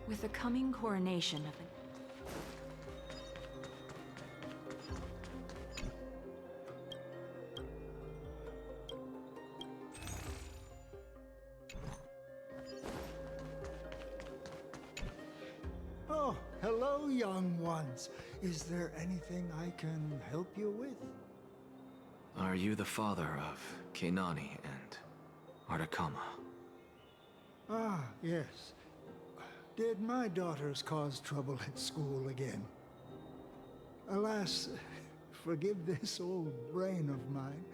With the coming coronation of the... Oh, hello, young ones. Is there anything I can help you with? Are you the father of Keinani and Artakama? Ah, yes. Did my daughters cause trouble at school again? Alas, forgive this old brain of mine.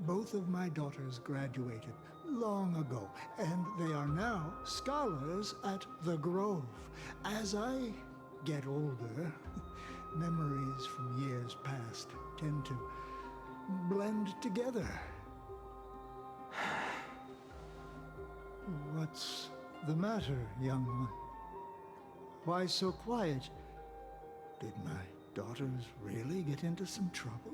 Both of my daughters graduated long ago, and they are now scholars at the Grove. As I get older, memories from years past tend to blend together. What's the matter, young one? Why so quiet? Did my daughters really get into some trouble?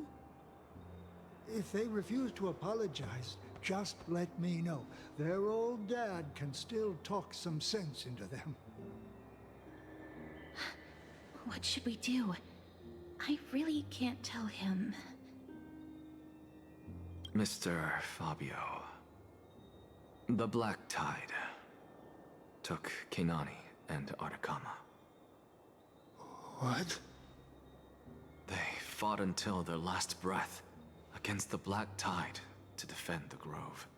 If they refuse to apologize, just let me know. Their old dad can still talk some sense into them. What should we do? I really can't tell him. Mr. Fabio. The Black Tide took Keinani and Artakama. What? They fought until their last breath against the Black Tide to defend the Grove.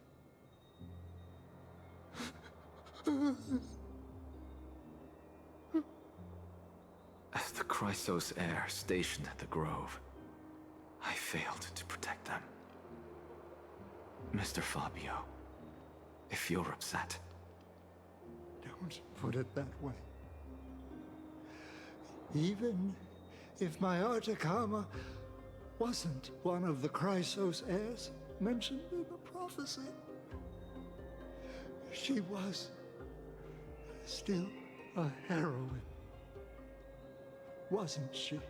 As the Chrysos heir stationed at the Grove, I failed to protect them. Mr. Fabio, if you're upset... Don't put it that way. Even if my Artakama wasn't one of the Chrysos heirs mentioned in the prophecy, she was still a heroine, wasn't she?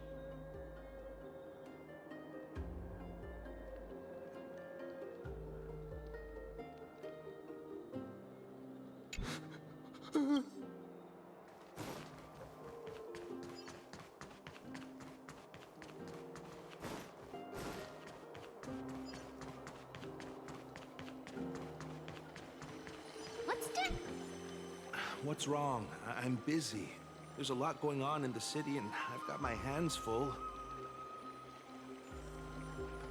What's wrong? I'm busy. There's a lot going on in the city, and I've got my hands full.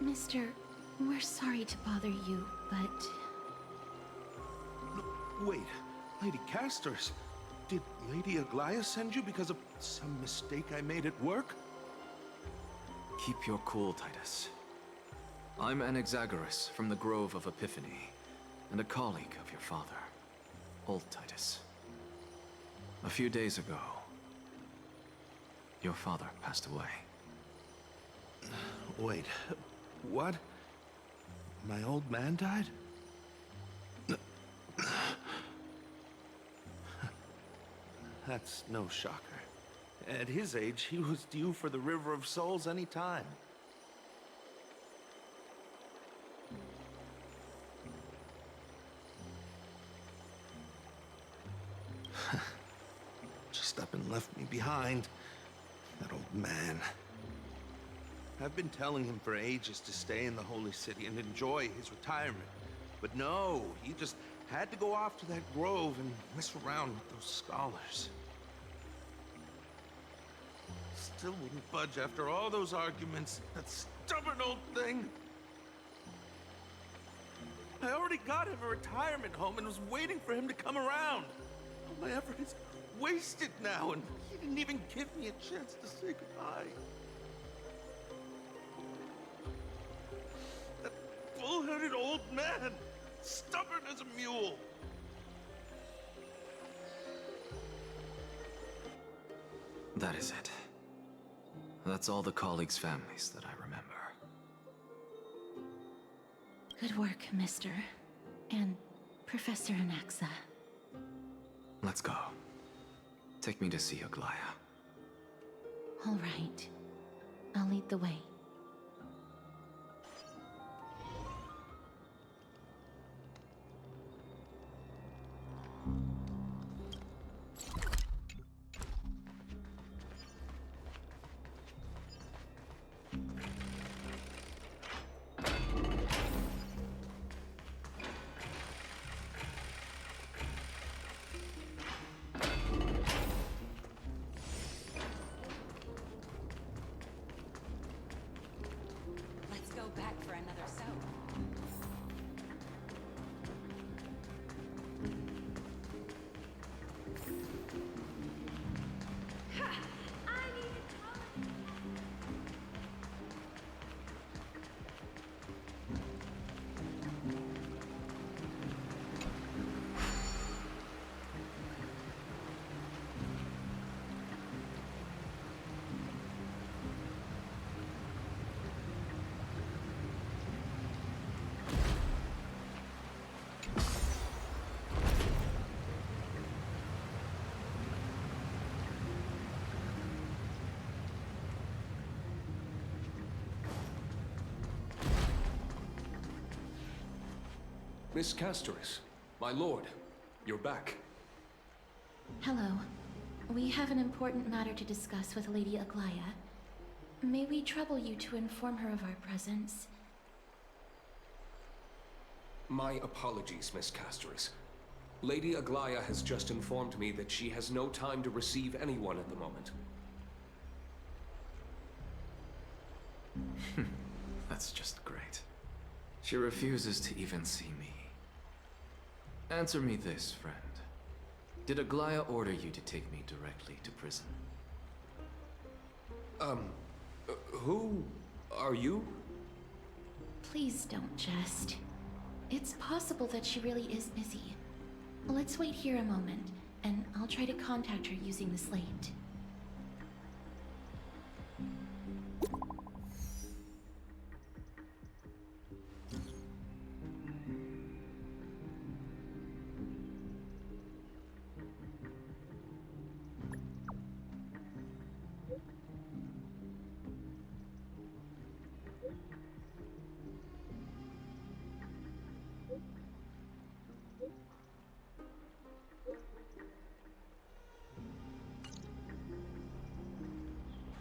Mister, we're sorry to bother you, but... Wait, Lady Casters, did Lady Aglaia send you because of some mistake I made at work? Keep your cool, Titus. I'm Anaxagoras from the Grove of Epiphany, and a colleague of your father, Old Titus. A few days ago, your father passed away. Wait, what? My old man died? That's no shocker. At his age, he was due for the River of Souls any time. Just up and left me behind. That old man. I've been telling him for ages to stay in the Holy City and enjoy his retirement. But no, he just had to go off to that grove and mess around with those scholars. Still wouldn't budge after all those arguments. That stubborn old thing. I already got him a retirement home and was waiting for him to come around. All my effort is wasted now, and he didn't even give me a chance to say goodbye. That bull-headed old man, stubborn as a mule. That is it. That's all the colleagues' families that I remember. Good work, Mr. and Professor Anaxa. Let's go. Take me to see Aglaya. All right. I'll lead the way. Let's go back for another soap. Miss Castoris, my lord, you're back. Hello. We have an important matter to discuss with Lady Aglaya. May we trouble you to inform her of our presence? My apologies, Miss Castoris. Lady Aglaya has just informed me that she has no time to receive anyone at the moment. That's just great. She refuses to even see me. Answer me this, friend. Did Aglaya order you to take me directly to prison? Who are you? Please don't jest. It's possible that she really is busy. Let's wait here a moment, and I'll try to contact her using the slate.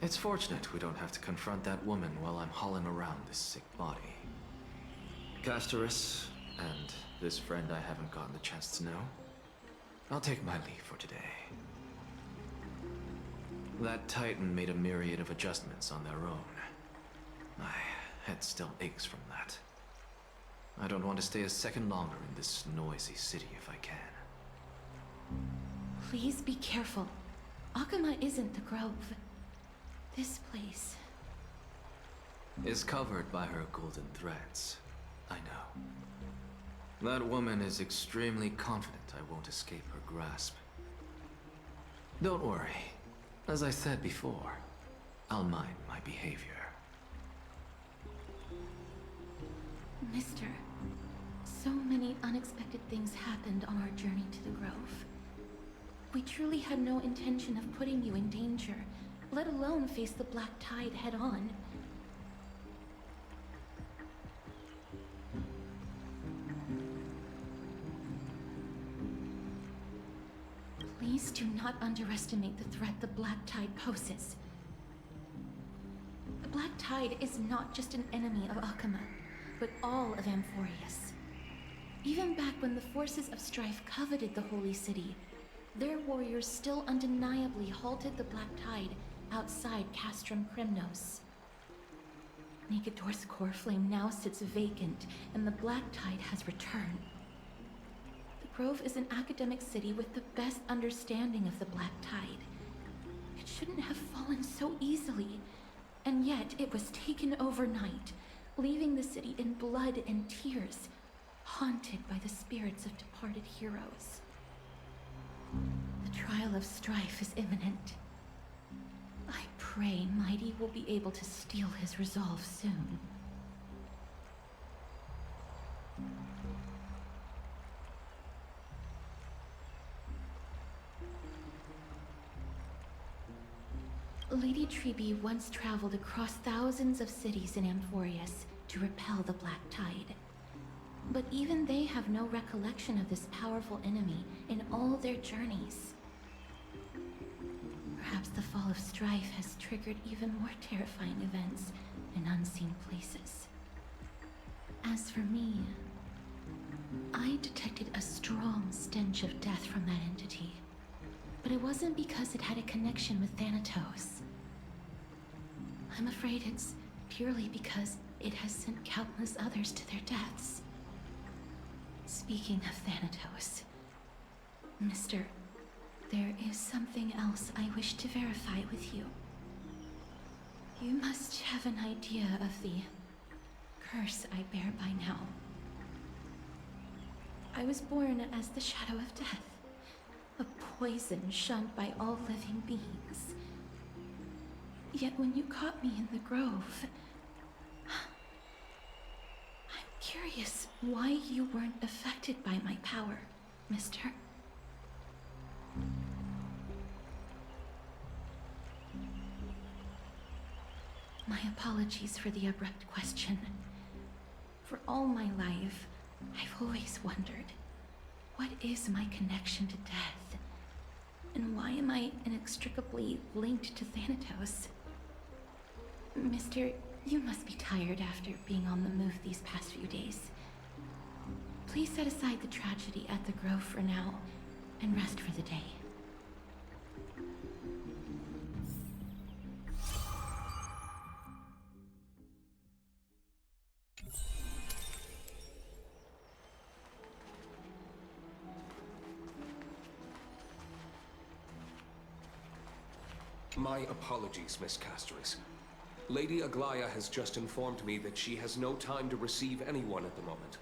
It's fortunate we don't have to confront that woman while I'm hauling around this sick body. Castoris, and this friend I haven't gotten the chance to know, I'll take my leave for today. That Titan made a myriad of adjustments on their own. My head still aches from that. I don't want to stay a second longer in this noisy city if I can. Please be careful. Akuma isn't the Grove. This place is covered by her golden threads. I know. That woman is extremely confident I won't escape her grasp. Don't worry. As I said before, I'll mind my behavior. Mister, so many unexpected things happened on our journey to the Grove. We truly had no intention of putting you in danger, let alone face the Black Tide head-on. Please do not underestimate the threat the Black Tide poses. The Black Tide is not just an enemy of Akama, but all of Amphorius. Even back when the forces of strife coveted the Holy City, their warriors still undeniably halted the Black Tide outside Castrum Krymnos. Negador's core flame now sits vacant, and the Black Tide has returned. The Grove is an academic city with the best understanding of the Black Tide. It shouldn't have fallen so easily, and yet it was taken overnight, leaving the city in blood and tears, haunted by the spirits of departed heroes. The trial of strife is imminent. I pray Mighty will be able to steel his resolve soon. Lady Trebe once traveled across thousands of cities in Amphorius to repel the Black Tide. But even they have no recollection of this powerful enemy in all their journeys. Perhaps the fall of strife has triggered even more terrifying events in unseen places. As for me, I detected a strong stench of death from that entity. But it wasn't because it had a connection with Thanatos. I'm afraid it's purely because it has sent countless others to their deaths. Speaking of Thanatos, Mister, there is something else I wish to verify with you. You must have an idea of the curse I bear by now. I was born as the Shadow of Death, a poison shunned by all living beings. Yet when you caught me in the Grove, I'm curious why you weren't affected by my power, Mister. My apologies for the abrupt question. For all my life, I've always wondered, what is my connection to death? And why am I inextricably linked to Thanatos? Mister, you must be tired after being on the move these past few days. Please set aside the tragedy at the Grove for now, and rest for the day. My apologies, Miss Castoris. Lady Aglaya has just informed me that she has no time to receive anyone at the moment.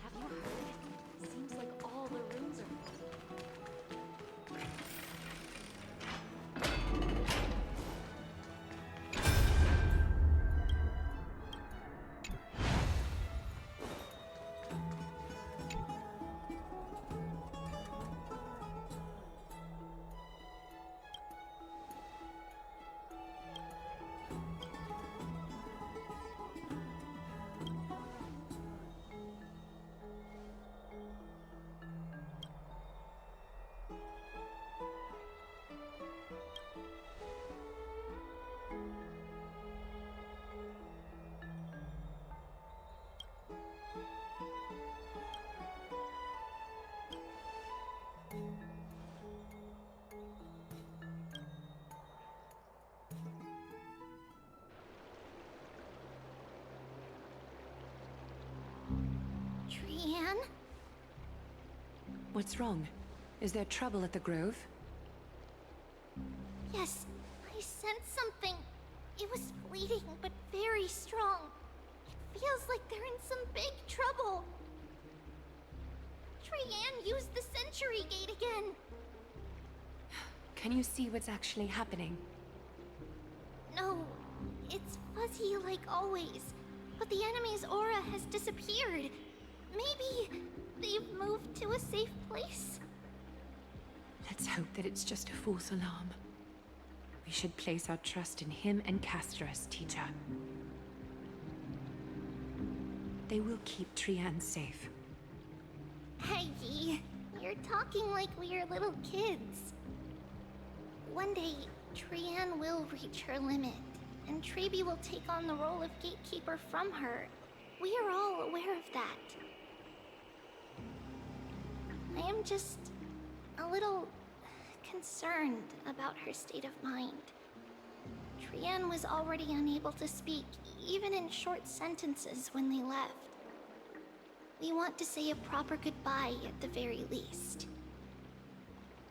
Have you heard it? Seems like all the rooms are Trian? What's wrong? Is there trouble at the Grove? Yes, I sensed something. It was fleeting, but very strong. It feels like they're in some big trouble. Trian used the Century Gate again. Can you see what's actually happening? No, it's fuzzy like always. But the enemy's aura has disappeared. Maybe they've moved to a safe place? Let's hope that it's just a false alarm. We should place our trust in him and Castorus, teacher. They will keep Trian safe. Aggie, you're talking like we are little kids. One day, Trian will reach her limit, and Trebi will take on the role of gatekeeper from her. We are all aware of that. I am just a little concerned about her state of mind. Trian was already unable to speak, even in short sentences when they left. We want to say a proper goodbye at the very least.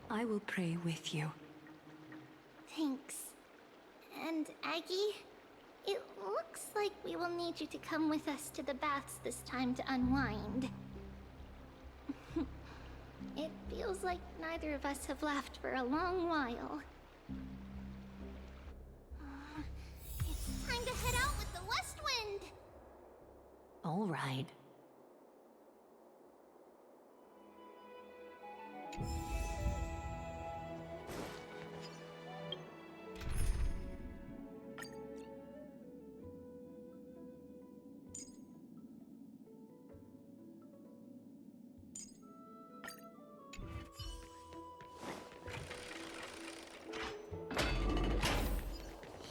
I will pray with you. Thanks. And Aggie, it looks like we will need you to come with us to the baths this time to unwind. It feels like neither of us have laughed for a long while. It's time to head out with the West Wind! All right.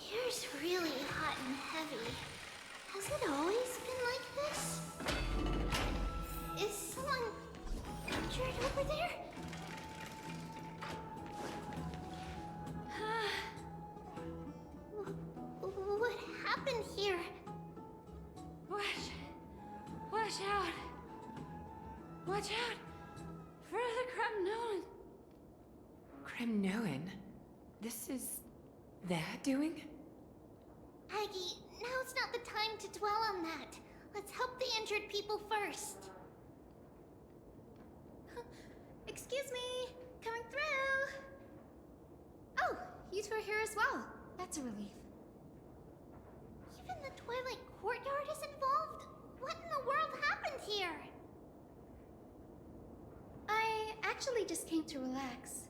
Here's really hot and heavy. Has it always been like this? Is someone injured over there? What happened here? Watch out! Watch out! For the Kremnoan! Kremnoan? This is their doing? Aggie, now's not the time to dwell on that. Let's help the injured people first. Excuse me! Coming through! Oh, you two are here as well. That's a relief. Even the Twilight Courtyard is involved? What in the world happened here? I actually just came to relax.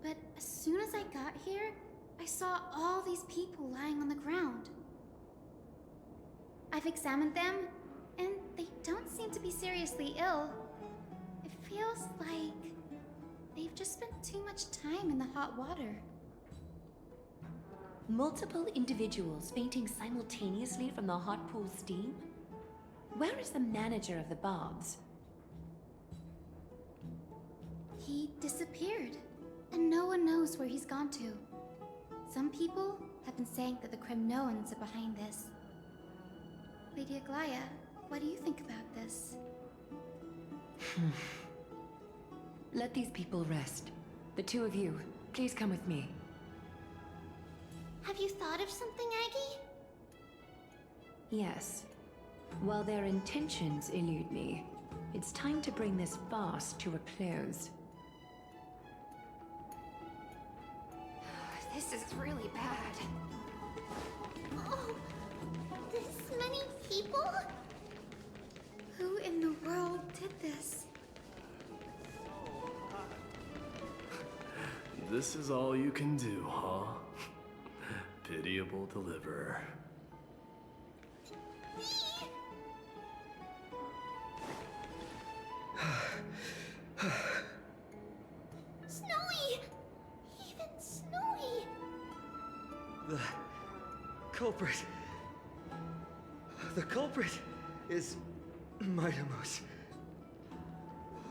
But as soon as I got here, I saw all these people lying on the ground. I've examined them, and they don't seem to be seriously ill. It feels like they've just spent too much time in the hot water. Multiple individuals fainting simultaneously from the hot pool steam? Where is the manager of the baths? He disappeared, and no one knows where he's gone to. Some people have been saying that the Kremnoans are behind this. Lady Aglaya, what do you think about this? Let these people rest. The two of you, please come with me. Have you thought of something, Aggie? Yes. While their intentions elude me, it's time to bring this farce to a close. This is really bad. Oh, this many people? Who in the world did this? This is all you can do, huh? Pitiable deliverer. Snowy! Even Snowy! The culprit. The culprit is Mightimos.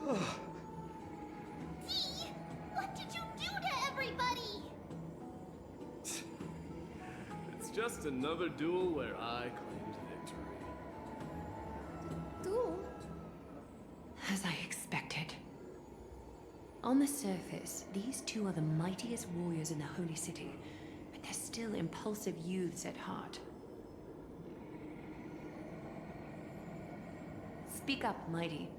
Oh. Dee! What did you do to everybody? It's just another duel where I claimed victory. Duel? As I expected. On the surface, these two are the mightiest warriors in the Holy City, but they're still impulsive youths at heart. Speak up, Mighty.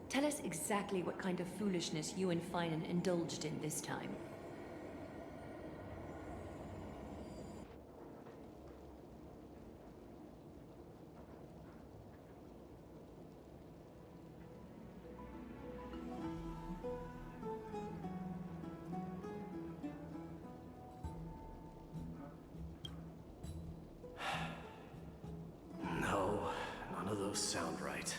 Tell us exactly what kind of foolishness you and Finan indulged in this time. those sound right.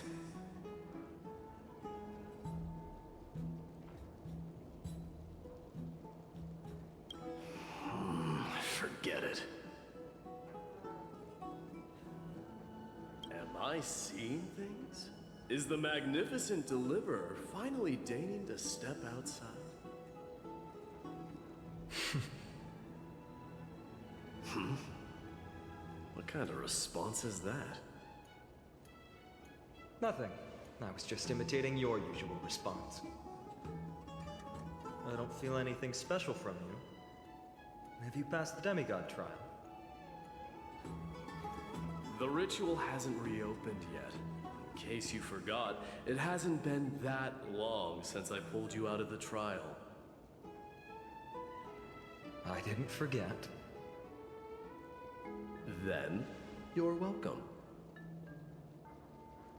Forget it. Am I seeing things? Is the magnificent deliverer finally deigning to step outside? What kind of response is that? Nothing. I was just imitating your usual response. I don't feel anything special from you. Have you passed the demigod trial? The ritual hasn't reopened yet. In case you forgot, it hasn't been that long since I pulled you out of the trial. I didn't forget. Then, you're welcome.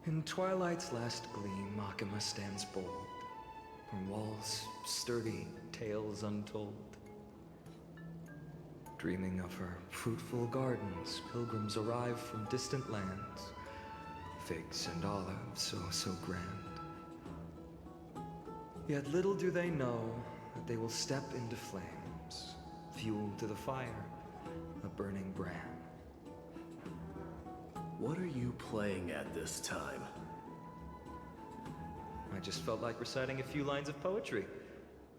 In twilight's last gleam, Makima stands bold. Her walls sturdy, tales untold. Dreaming of her fruitful gardens, pilgrims arrive from distant lands. Figs and olives, so grand. Yet little do they know that they will step into flames, fuel to the fire, a burning brand. What are you playing at this time? I just felt like reciting a few lines of poetry.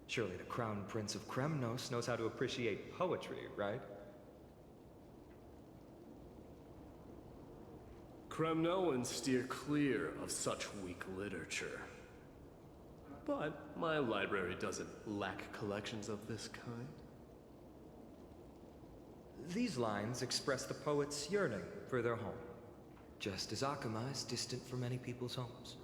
Surely the Crown Prince of Kremnos knows how to appreciate poetry, right? Kremnoans steer clear of such weak literature. But my library doesn't lack collections of this kind. These lines express the poet's yearning for their home, just as Akama is distant from many people's homes.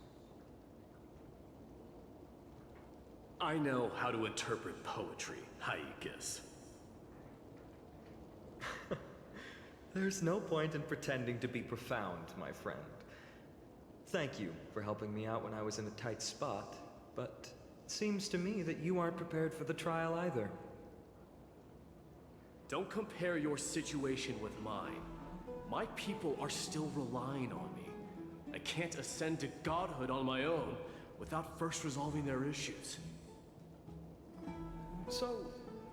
I know how to interpret poetry, Haikis. There's no point in pretending to be profound, my friend. Thank you for helping me out when I was in a tight spot, but it seems to me that you aren't prepared for the trial either. Don't compare your situation with mine. My people are still relying on me. I can't ascend to godhood on my own without first resolving their issues. So,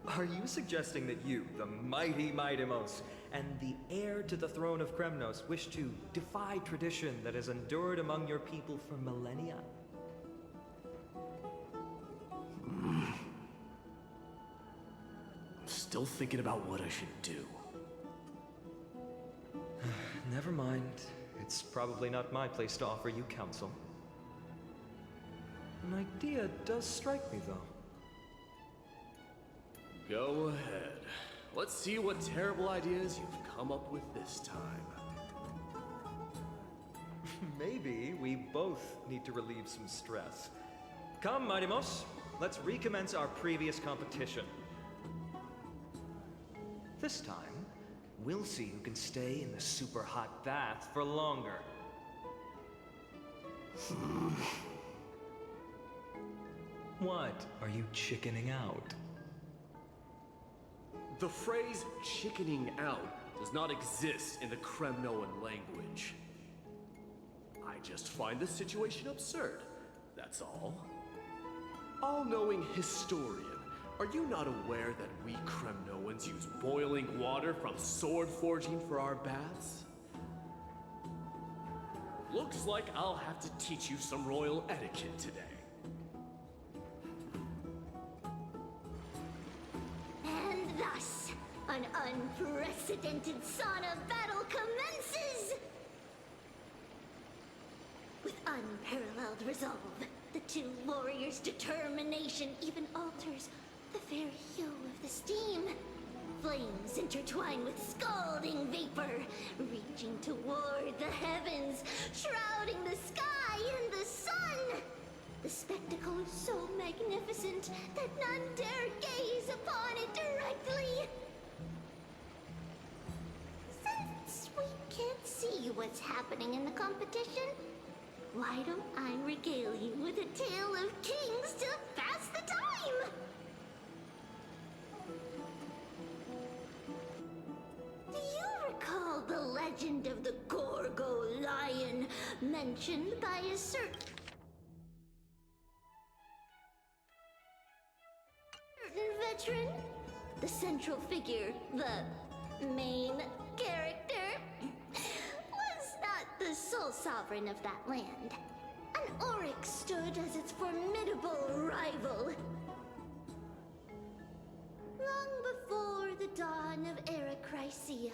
are you suggesting that you, the mighty Mightimos, and the heir to the throne of Kremnos, wish to defy tradition that has endured among your people for millennia? Still thinking about what I should do. Never mind. It's probably not my place to offer you counsel. An idea does strike me, though. Go ahead. Let's see what terrible ideas you've come up with this time. Maybe we both need to relieve some stress. Come, Mightimos, let's recommence our previous competition. This time, we'll see who can stay in the super hot bath for longer. What? Are you chickening out? The phrase chickening out does not exist in the Kremnoan language. I just find the situation absurd, that's all. All-knowing historian, are you not aware that we Kremnoans use boiling water from sword forging for our baths? Looks like I'll have to teach you some royal etiquette today. And thus, an unprecedented sauna battle commences! With unparalleled resolve, the two warriors' determination even alters the very hue of the steam. Flames intertwine with scalding vapor, reaching toward the heavens, shrouding the sky and the sun. The spectacle is so magnificent that none dare gaze upon it directly. Since we can't see what's happening in the competition, why don't I regale you with a tale of kings to pass the time? Do you recall the legend of the Gorgo lion, mentioned by a certain veteran. The central figure, the main character, was not the sole sovereign of that land. An Oryx stood as its formidable rival. Long before the dawn of Era Chrysia,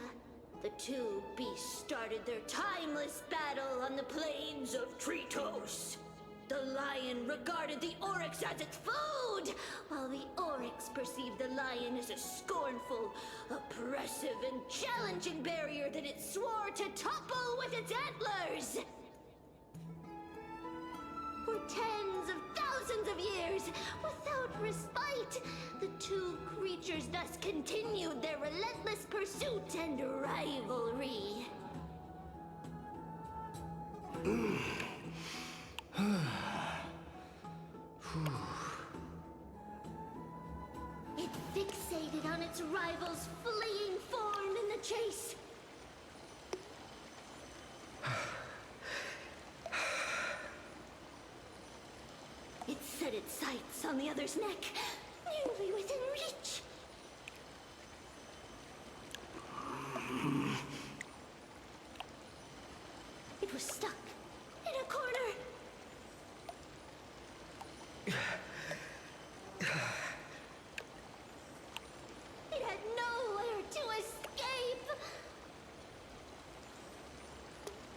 the two beasts started their timeless battle on the plains of Tritos. The lion regarded the Oryx as its food, while the Oryx perceived the lion as a scornful, oppressive, and challenging barrier that it swore to topple with its antlers. For tens of thousands of years, without respite, the two creatures thus continued their relentless pursuit and rivalry. It fixated on its rival's fleeing form in the chase. It set its sights on the other's neck, nearly within reach. It was stuck in a corner. It had nowhere to escape.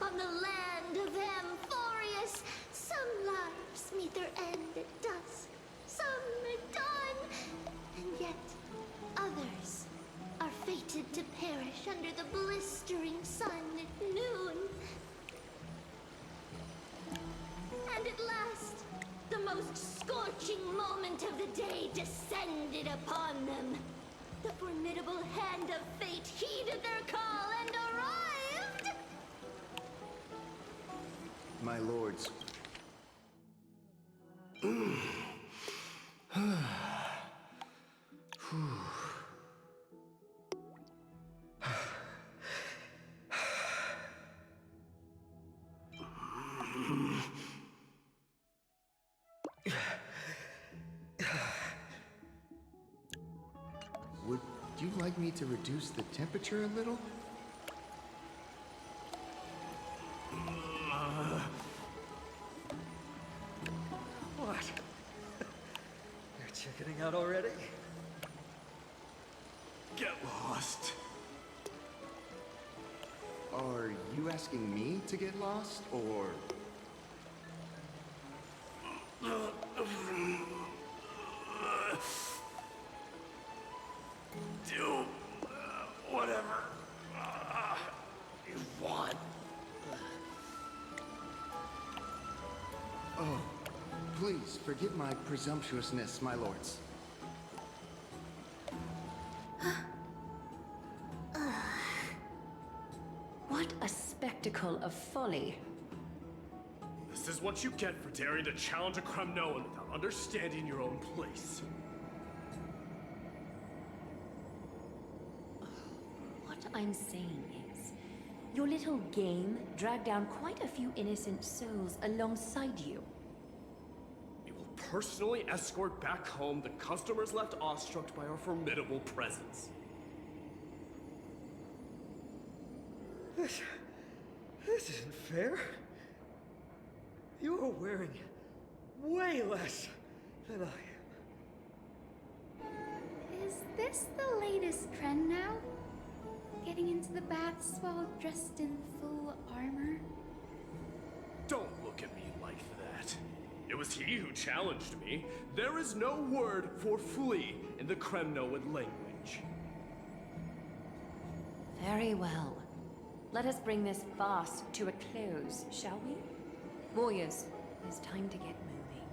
On the land of Amphorius, some lives meet their end at dusk, some at dawn, and yet others are fated to perish under the blistering sun at noon. And at last, the most scorching moment of the day descended upon them. The formidable hand of fate heeded their call and arrived! My lords. Would you like me to reduce the temperature a little? What? You're chickening out already? Get lost. Are you asking me to get lost, or...? Do whatever you want. Oh, please forgive my presumptuousness, my lords. What a spectacle of folly. This is what you get for daring to challenge a Kremnoan without understanding your own place. What I'm saying is, your little game dragged down quite a few innocent souls alongside you. We will personally escort back home the customers left awestruck by our formidable presence. This isn't fair. You are wearing way less than I am. Is this the latest trend now? Getting into the baths while dressed in full armor? Don't look at me like that. It was he who challenged me. There is no word for flee in the Kremnoan language. Very well. Let us bring this farce to a close, shall we? Warriors, it's time to get moving.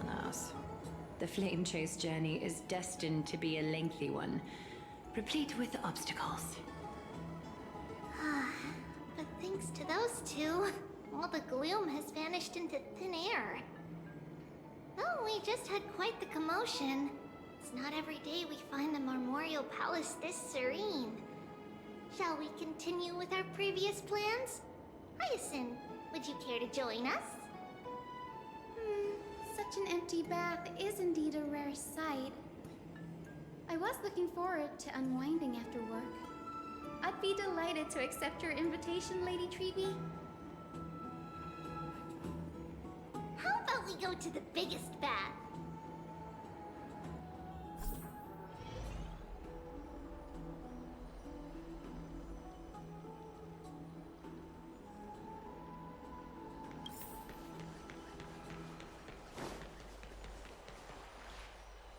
Alas, the Flame Chase journey is destined to be a lengthy one. replete with obstacles. But thanks to those two, all the gloom has vanished into thin air. Though we just had quite the commotion. It's not every day we find the Marmorial Palace this serene. Shall we continue with our previous plans? Hyacinth, would you care to join us? Such an empty bath is indeed a rare sight. I was looking forward to unwinding after work. I'd be delighted to accept your invitation, Lady Treeby. How about we go to the biggest bath?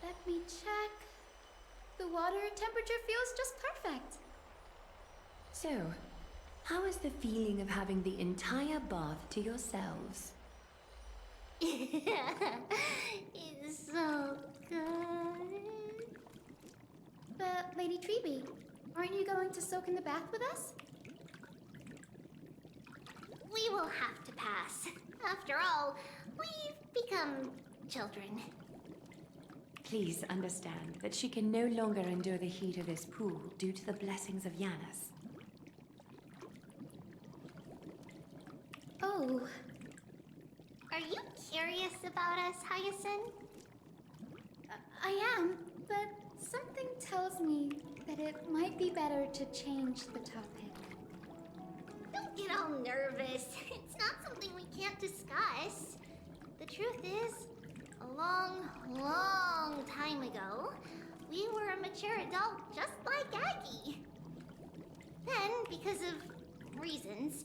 Let me check. The water temperature feels just perfect. So, how is the feeling of having the entire bath to yourselves? It's so good. But, Lady Treeby, aren't you going to soak in the bath with us? We will have to pass. After all, we've become children. Please understand that she can no longer endure the heat of this pool due to the blessings of Janus. Oh. Are you curious about us, Hyacinth? I am, but something tells me that it might be better to change the topic. Don't get all nervous. It's not something we can't discuss. The truth is, a long, long time ago, we were a mature adult just like Aggie. Then, because of reasons,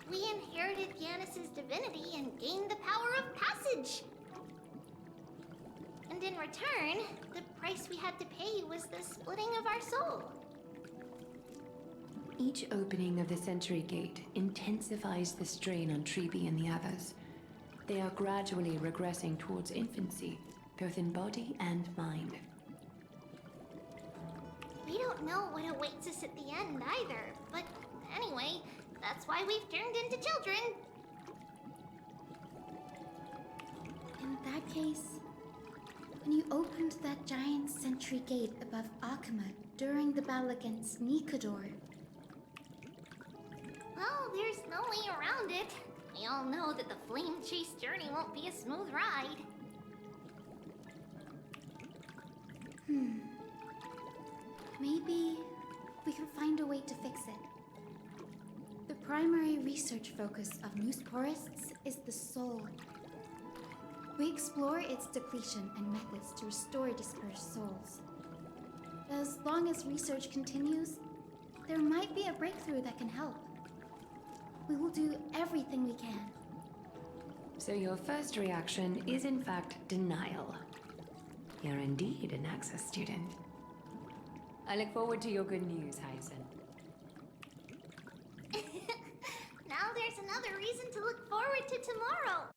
we inherited Janus's divinity and gained the power of passage. And in return, the price we had to pay was the splitting of our soul. Each opening of the Century Gate intensifies the strain on Treeby and the others. They are gradually regressing towards infancy, both in body and mind. We don't know what awaits us at the end either, but anyway, that's why we've turned into children. In that case, when you opened that giant sentry gate above Akama during the battle against Nikador... Well, there's no way around it. We all know that the flame chase journey won't be a smooth ride. Maybe we can find a way to fix it. The primary research focus of Noosporists is the soul. We explore its depletion and methods to restore dispersed souls. As long as research continues, there might be a breakthrough that can help. We will do everything we can. So your first reaction is in fact denial. You're indeed an Access student. I look forward to your good news, Hyacinth. Now there's another reason to look forward to tomorrow.